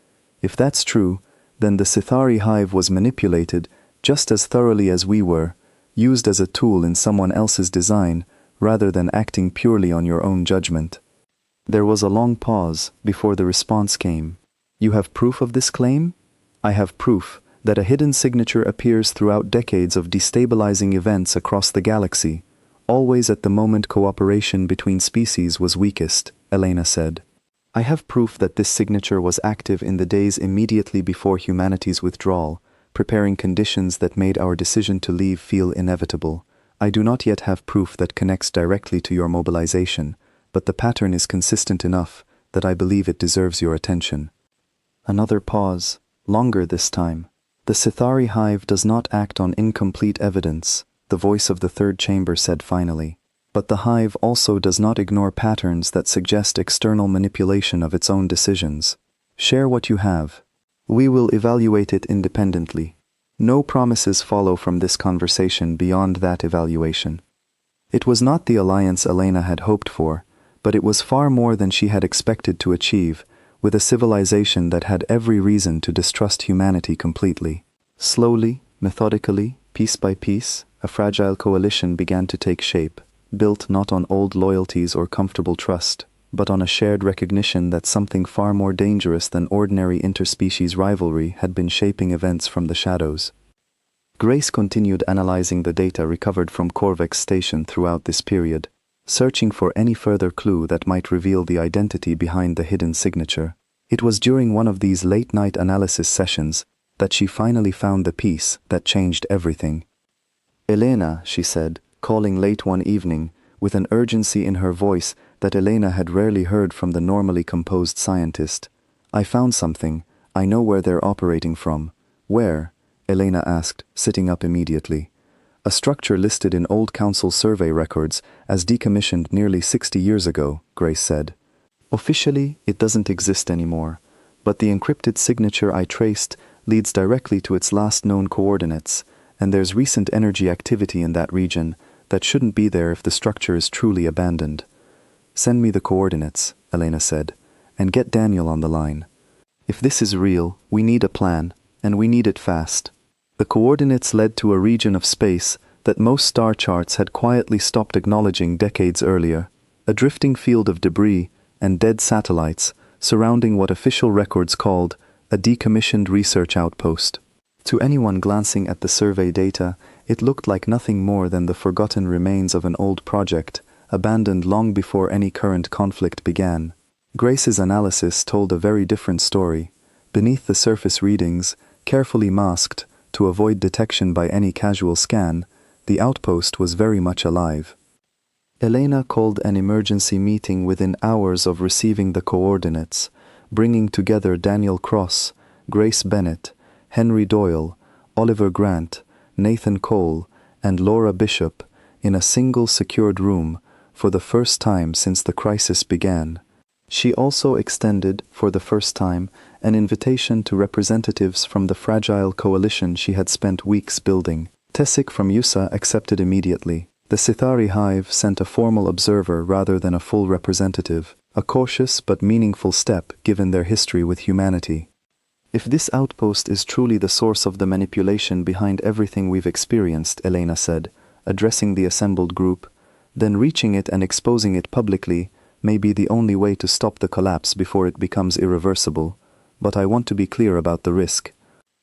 If that's true, then the Sithari hive was manipulated just as thoroughly as we were, used as a tool in someone else's design, rather than acting purely on your own judgment." There was a long pause before the response came. "You have proof of this claim?" "I have proof that a hidden signature appears throughout decades of destabilizing events across the galaxy, always at the moment cooperation between species was weakest," Elena said. "I have proof that this signature was active in the days immediately before humanity's withdrawal, preparing conditions that made our decision to leave feel inevitable. I do not yet have proof that connects directly to your mobilization, but the pattern is consistent enough that I believe it deserves your attention." Another pause, longer this time. "The Sithari hive does not act on incomplete evidence," the Voice of the Third Chamber said finally. "But the hive also does not ignore patterns that suggest external manipulation of its own decisions." Share what you have. We will evaluate it independently. No promises follow from this conversation beyond that evaluation. It was not the alliance Elena had hoped for, but it was far more than she had expected to achieve, with a civilization that had every reason to distrust humanity completely. Slowly, methodically, piece by piece, a fragile coalition began to take shape, built not on old loyalties or comfortable trust, but on a shared recognition that something far more dangerous than ordinary interspecies rivalry had been shaping events from the shadows. Grace continued analyzing the data recovered from Korvek's station throughout this period, searching for any further clue that might reveal the identity behind the hidden signature. It was during one of these late-night analysis sessions that she finally found the piece that changed everything. "Elena," she said, calling late one evening, with an urgency in her voice that Elena had rarely heard from the normally composed scientist. "I found something. I know where they're operating from." "Where?" Elena asked, sitting up immediately. "A structure listed in old council survey records as decommissioned nearly 60 years ago," Grace said. "Officially, it doesn't exist anymore, but the encrypted signature I traced leads directly to its last known coordinates, and there's recent energy activity in that region that shouldn't be there if the structure is truly abandoned." "Send me the coordinates," Elena said, "and get Daniel on the line. If this is real, we need a plan, and we need it fast." The coordinates led to a region of space that most star charts had quietly stopped acknowledging decades earlier, a drifting field of debris and dead satellites surrounding what official records called a decommissioned research outpost. To anyone glancing at the survey data, it looked like nothing more than the forgotten remains of an old project, abandoned long before any current conflict began. Grace's analysis told a very different story. Beneath the surface readings, carefully masked to avoid detection by any casual scan, the outpost was very much alive. Elena called an emergency meeting within hours of receiving the coordinates, bringing together Daniel Cross, Grace Bennett, Henry Doyle, Oliver Grant, Nathan Cole, and Laura Bishop in a single secured room for the first time since the crisis began. She also extended, for the first time, an invitation to representatives from the fragile coalition she had spent weeks building. Tessic from USA accepted immediately. The Sithari hive sent a formal observer rather than a full representative, a cautious but meaningful step given their history with humanity. "If this outpost is truly the source of the manipulation behind everything we've experienced," Elena said, addressing the assembled group, "then reaching it and exposing it publicly may be the only way to stop the collapse before it becomes irreversible. But I want to be clear about the risk.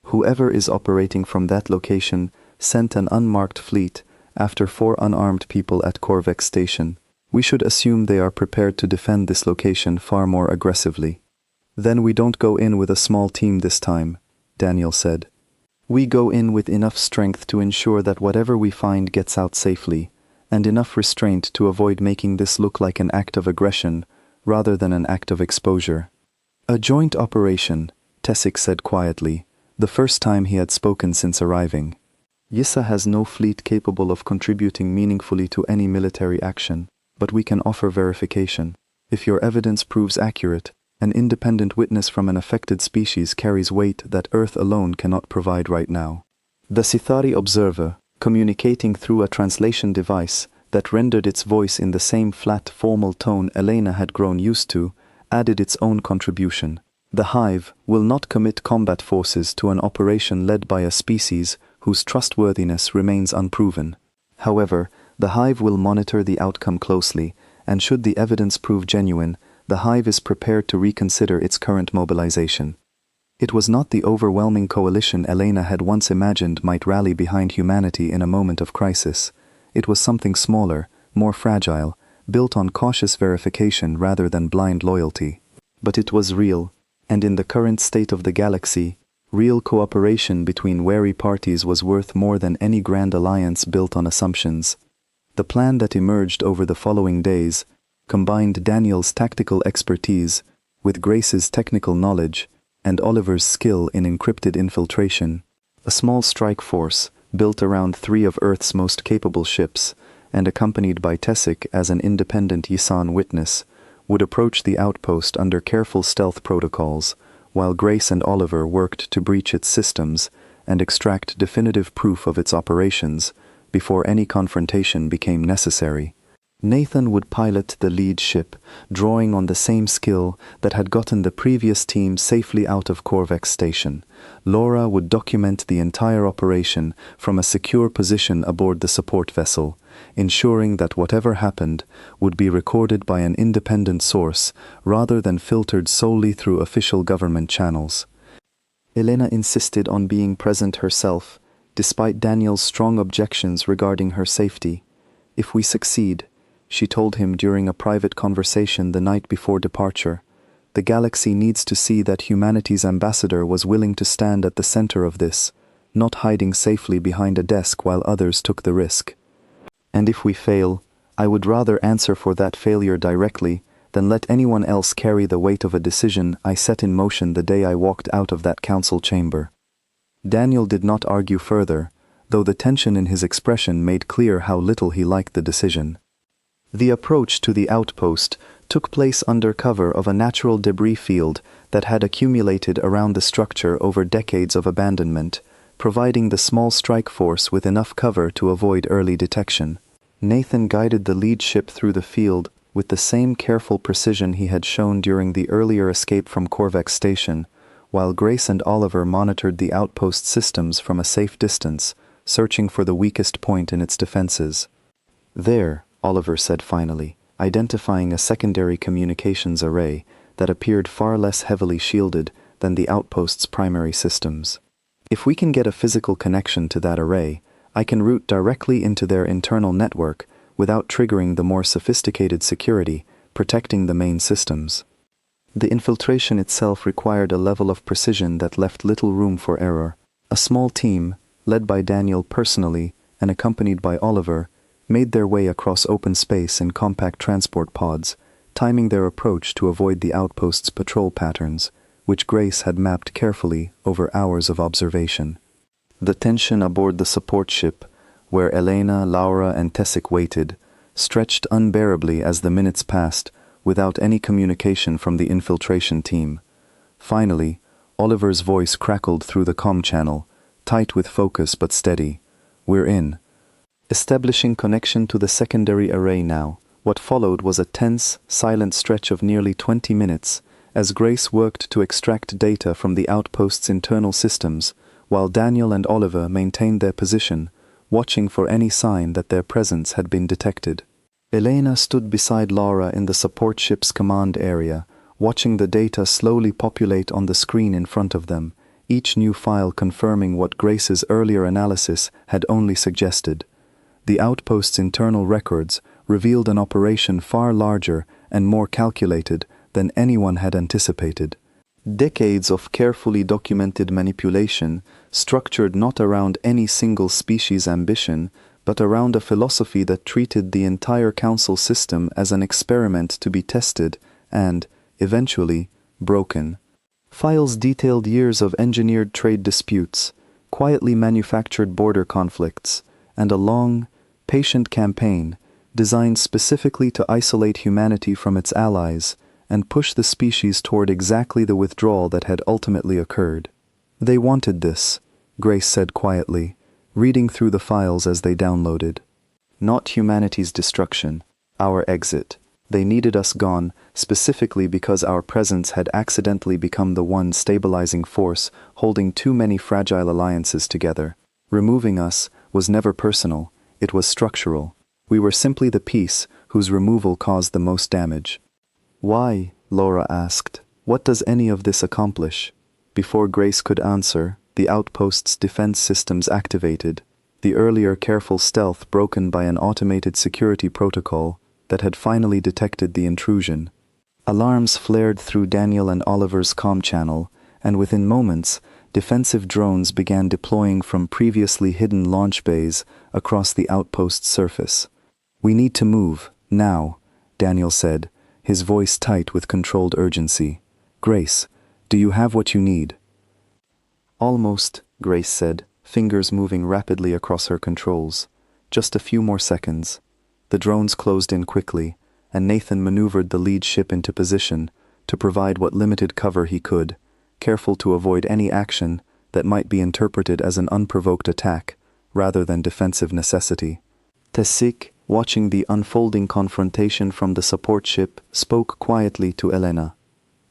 Whoever is operating from that location sent an unmarked fleet after 4 unarmed people at Korvek's station. We should assume they are prepared to defend this location far more aggressively." "Then we don't go in with a small team this time," Daniel said. "We go in with enough strength to ensure that whatever we find gets out safely, and enough restraint to avoid making this look like an act of aggression rather than an act of exposure." "A joint operation," Tessic said quietly, the first time he had spoken since arriving. "Yissa has no fleet capable of contributing meaningfully to any military action, but we can offer verification. If your evidence proves accurate, an independent witness from an affected species carries weight that Earth alone cannot provide right now." The Sithari observer, communicating through a translation device that rendered its voice in the same flat, formal tone Elena had grown used to, added its own contribution. "The hive will not commit combat forces to an operation led by a species whose trustworthiness remains unproven. However, the hive will monitor the outcome closely, and should the evidence prove genuine, the hive is prepared to reconsider its current mobilization." It was not the overwhelming coalition Elena had once imagined might rally behind humanity in a moment of crisis. It was something smaller, more fragile, built on cautious verification rather than blind loyalty. But it was real, and in the current state of the galaxy, real cooperation between wary parties was worth more than any grand alliance built on assumptions. The plan that emerged over the following days combined Daniel's tactical expertise with Grace's technical knowledge and Oliver's skill in encrypted infiltration. A small strike force, built around 3 of Earth's most capable ships, and accompanied by Tessic as an independent Yisan witness, would approach the outpost under careful stealth protocols, while Grace and Oliver worked to breach its systems and extract definitive proof of its operations before any confrontation became necessary. Nathan would pilot the lead ship, drawing on the same skill that had gotten the previous team safely out of Korvek's station. Laura would document the entire operation from a secure position aboard the support vessel, ensuring that whatever happened would be recorded by an independent source rather than filtered solely through official government channels. Elena insisted on being present herself, despite Daniel's strong objections regarding her safety. "If we succeed," she told him during a private conversation the night before departure, "the galaxy needs to see that humanity's ambassador was willing to stand at the center of this, not hiding safely behind a desk while others took the risk. And if we fail, I would rather answer for that failure directly than let anyone else carry the weight of a decision I set in motion the day I walked out of that council chamber." Daniel did not argue further, though the tension in his expression made clear how little he liked the decision. The approach to the outpost took place under cover of a natural debris field that had accumulated around the structure over decades of abandonment, providing the small strike force with enough cover to avoid early detection. Nathan guided the lead ship through the field with the same careful precision he had shown during the earlier escape from Korvek's station, while Grace and Oliver monitored the outpost systems from a safe distance, searching for the weakest point in its defenses. "There," Oliver said finally, identifying a secondary communications array that appeared far less heavily shielded than the outpost's primary systems. "If we can get a physical connection to that array, I can route directly into their internal network without triggering the more sophisticated security protecting the main systems." The infiltration itself required a level of precision that left little room for error. A small team, led by Daniel personally and accompanied by Oliver, made their way across open space in compact transport pods, timing their approach to avoid the outpost's patrol patterns, which Grace had mapped carefully over hours of observation. The tension aboard the support ship, where Elena, Laura, and Tessic waited, stretched unbearably as the minutes passed without any communication from the infiltration team. Finally, Oliver's voice crackled through the comm channel, tight with focus but steady. "We're in. Establishing connection to the secondary array now." What followed was a tense, silent stretch of nearly 20 minutes, as Grace worked to extract data from the outpost's internal systems, while Daniel and Oliver maintained their position, watching for any sign that their presence had been detected. Elena stood beside Laura in the support ship's command area, watching the data slowly populate on the screen in front of them, each new file confirming what Grace's earlier analysis had only suggested. The outpost's internal records revealed an operation far larger and more calculated than anyone had anticipated. Decades of carefully documented manipulation, structured not around any single species' ambition, but around a philosophy that treated the entire council system as an experiment to be tested and, eventually, broken. Files detailed years of engineered trade disputes, quietly manufactured border conflicts, and a long, patient campaign designed specifically to isolate humanity from its allies and push the species toward exactly the withdrawal that had ultimately occurred. "They wanted this," Grace said quietly, reading through the files as they downloaded. "Not humanity's destruction, our exit. They needed us gone specifically because our presence had accidentally become the one stabilizing force holding too many fragile alliances together. Removing us was never personal, it was structural. We were simply the piece whose removal caused the most damage." "Why?" Laura asked. "What does any of this accomplish?" Before Grace could answer, the outpost's defense systems activated, the earlier careful stealth broken by an automated security protocol that had finally detected the intrusion. Alarms flared through Daniel and Oliver's comm channel, and within moments, defensive drones began deploying from previously hidden launch bays across the outpost's surface. "We need to move, now," Daniel said, his voice tight with controlled urgency. "Grace, do you have what you need?" "Almost," Grace said, fingers moving rapidly across her controls. "Just a few more seconds." The drones closed in quickly, and Nathan maneuvered the lead ship into position to provide what limited cover he could, careful to avoid any action that might be interpreted as an unprovoked attack, rather than defensive necessity. Tessik, watching the unfolding confrontation from the support ship, spoke quietly to Elena.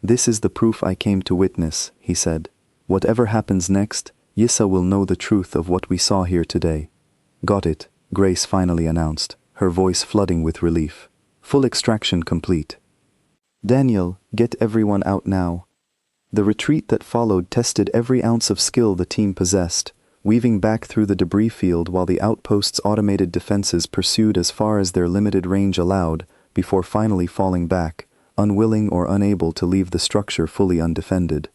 "This is the proof I came to witness," he said. "Whatever happens next, Yissa will know the truth of what we saw here today." "Got it," Grace finally announced, her voice flooding with relief. "Full extraction complete. Daniel, get everyone out now." The retreat that followed tested every ounce of skill the team possessed, weaving back through the debris field while the outpost's automated defenses pursued as far as their limited range allowed, before finally falling back, unwilling or unable to leave the structure fully undefended.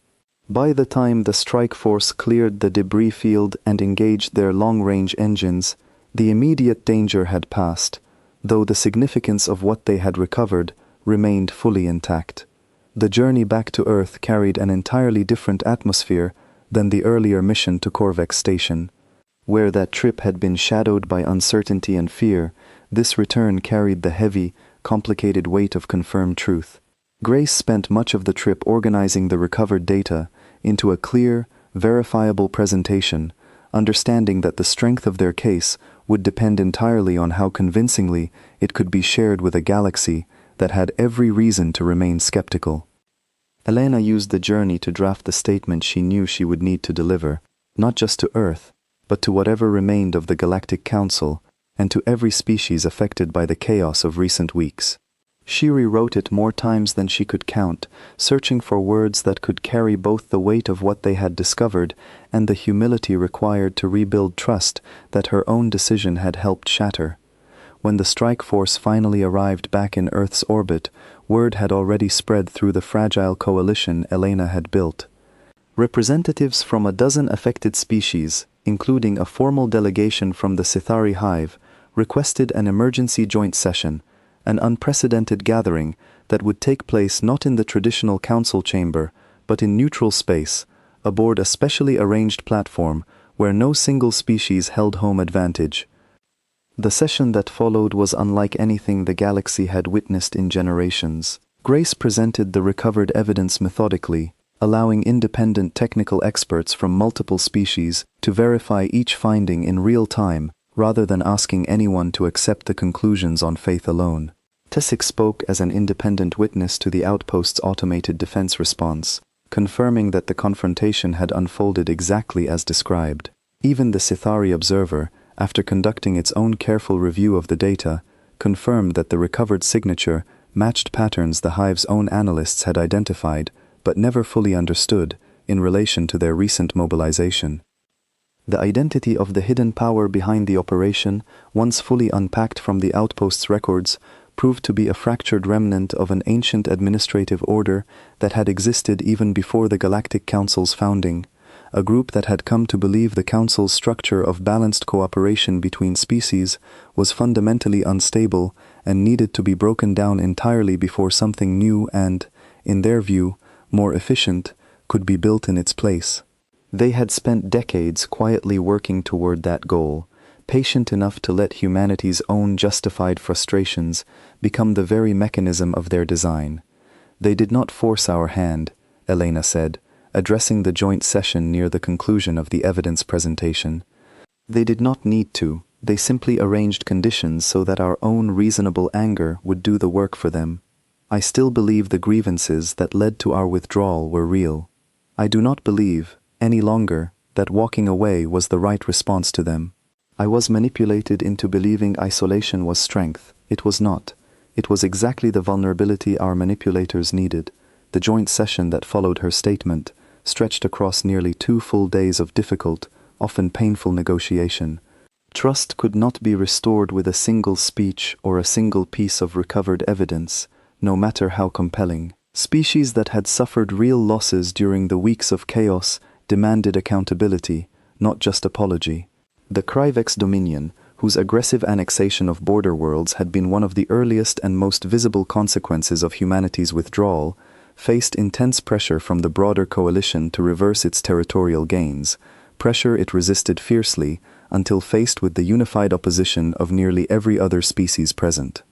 By the time the strike force cleared the debris field and engaged their long-range engines, the immediate danger had passed, though the significance of what they had recovered remained fully intact. The journey back to Earth carried an entirely different atmosphere than the earlier mission to Korvek's station. Where that trip had been shadowed by uncertainty and fear, this return carried the heavy, complicated weight of confirmed truth. Grace spent much of the trip organizing the recovered data into a clear, verifiable presentation, understanding that the strength of their case would depend entirely on how convincingly it could be shared with a galaxy that had every reason to remain skeptical. Elena used the journey to draft the statement she knew she would need to deliver, not just to Earth, but to whatever remained of the Galactic Council, and to every species affected by the chaos of recent weeks. She rewrote it more times than she could count, searching for words that could carry both the weight of what they had discovered and the humility required to rebuild trust that her own decision had helped shatter. When the strike force finally arrived back in Earth's orbit, word had already spread through the fragile coalition Elena had built. Representatives from a dozen affected species, including a formal delegation from the Sithari hive, requested an emergency joint session, an unprecedented gathering that would take place not in the traditional council chamber, but in neutral space, aboard a specially arranged platform where no single species held home advantage. The session that followed was unlike anything the galaxy had witnessed in generations. Grace presented the recovered evidence methodically, allowing independent technical experts from multiple species to verify each finding in real time, rather than asking anyone to accept the conclusions on faith alone. Tessik spoke as an independent witness to the outpost's automated defense response, confirming that the confrontation had unfolded exactly as described. Even the Sithari observer, after conducting its own careful review of the data, confirmed that the recovered signature matched patterns the hive's own analysts had identified, but never fully understood, in relation to their recent mobilization. The identity of the hidden power behind the operation, once fully unpacked from the outpost's records, proved to be a fractured remnant of an ancient administrative order that had existed even before the Galactic Council's founding, a group that had come to believe the Council's structure of balanced cooperation between species was fundamentally unstable and needed to be broken down entirely before something new and, in their view, more efficient, could be built in its place. They had spent decades quietly working toward that goal, patient enough to let humanity's own justified frustrations become the very mechanism of their design. "They did not force our hand," Elena said, addressing the joint session near the conclusion of the evidence presentation. "They did not need to. They simply arranged conditions so that our own reasonable anger would do the work for them. I still believe the grievances that led to our withdrawal were real. I do not believe, any longer, that walking away was the right response to them. I was manipulated into believing isolation was strength. It was not. It was exactly the vulnerability our manipulators needed." The joint session that followed her statement stretched across nearly 2 full days of difficult, often painful negotiation. Trust could not be restored with a single speech or a single piece of recovered evidence, no matter how compelling. Species that had suffered real losses during the weeks of chaos demanded accountability, not just apology. The Kryvex Dominion, whose aggressive annexation of border worlds had been one of the earliest and most visible consequences of humanity's withdrawal, faced intense pressure from the broader coalition to reverse its territorial gains, pressure it resisted fiercely until faced with the unified opposition of nearly every other species present.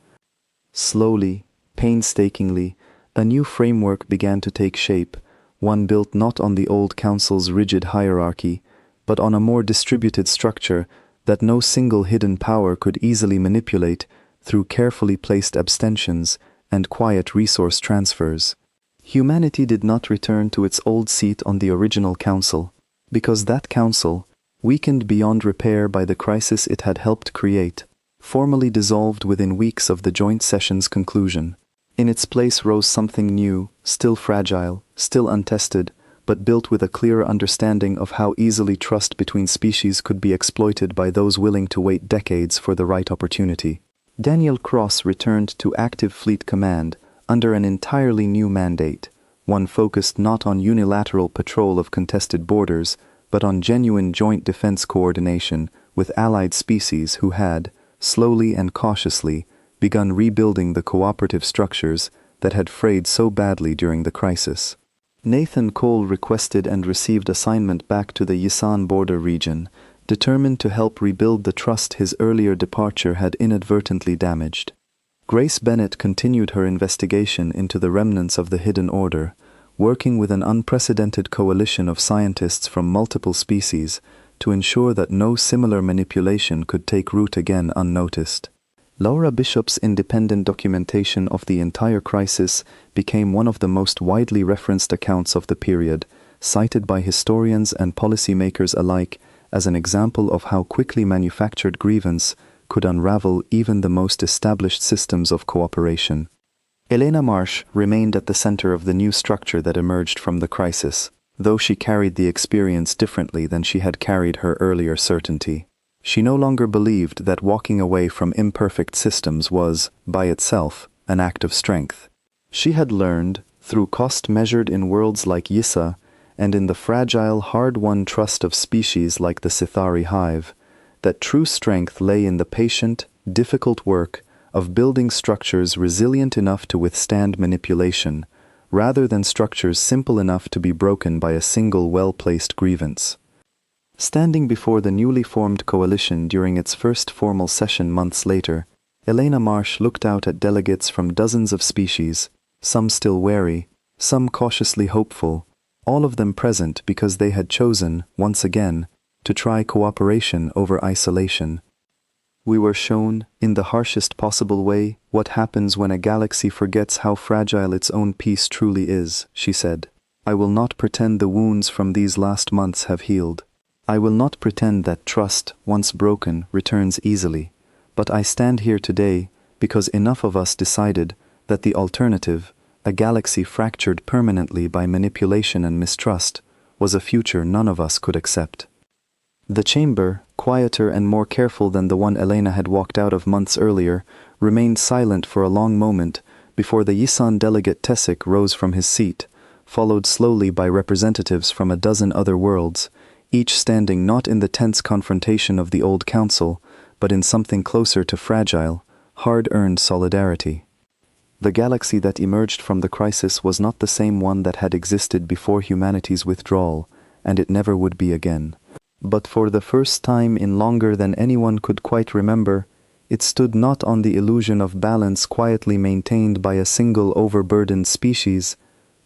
Slowly, painstakingly, a new framework began to take shape, one built not on the old council's rigid hierarchy, but on a more distributed structure that no single hidden power could easily manipulate through carefully placed abstentions and quiet resource transfers. Humanity did not return to its old seat on the original council, because that council, weakened beyond repair by the crisis it had helped create, formally dissolved within weeks of the joint session's conclusion. In its place rose something new, still fragile, still untested, but built with a clearer understanding of how easily trust between species could be exploited by those willing to wait decades for the right opportunity. Daniel Cross returned to active fleet command under an entirely new mandate, one focused not on unilateral patrol of contested borders, but on genuine joint defense coordination with allied species who had, slowly and cautiously, begun rebuilding the cooperative structures that had frayed so badly during the crisis. Nathan Cole requested and received assignment back to the Yisan border region, determined to help rebuild the trust his earlier departure had inadvertently damaged. Grace Bennett continued her investigation into the remnants of the Hidden Order, working with an unprecedented coalition of scientists from multiple species to ensure that no similar manipulation could take root again unnoticed. Laura Bishop's independent documentation of the entire crisis became one of the most widely referenced accounts of the period, cited by historians and policymakers alike as an example of how quickly manufactured grievance could unravel even the most established systems of cooperation. Elena Marsh remained at the center of the new structure that emerged from the crisis, though she carried the experience differently than she had carried her earlier certainty. She no longer believed that walking away from imperfect systems was, by itself, an act of strength. She had learned, through cost measured in worlds like Yissa, and in the fragile, hard-won trust of species like the Sithari hive, that true strength lay in the patient, difficult work of building structures resilient enough to withstand manipulation, rather than structures simple enough to be broken by a single well-placed grievance. Standing before the newly formed coalition during its first formal session months later, Elena Marsh looked out at delegates from dozens of species, some still wary, some cautiously hopeful, all of them present because they had chosen, once again, to try cooperation over isolation. We were shown, in the harshest possible way, what happens when a galaxy forgets how fragile its own peace truly is, she said. I will not pretend the wounds from these last months have healed. I will not pretend that trust, once broken, returns easily. But I stand here today because enough of us decided that the alternative, a galaxy fractured permanently by manipulation and mistrust, was a future none of us could accept. The chamber, quieter and more careful than the one Elena had walked out of months earlier, remained silent for a long moment before the Yisan delegate Tessic rose from his seat, followed slowly by representatives from a dozen other worlds, each standing not in the tense confrontation of the old council, but in something closer to fragile, hard-earned solidarity. The galaxy that emerged from the crisis was not the same one that had existed before humanity's withdrawal, and it never would be again. But for the first time in longer than anyone could quite remember, it stood not on the illusion of balance quietly maintained by a single overburdened species,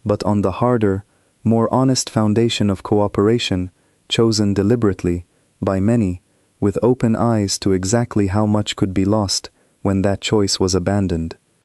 but on the harder, more honest foundation of cooperation, chosen deliberately, by many, with open eyes to exactly how much could be lost when that choice was abandoned.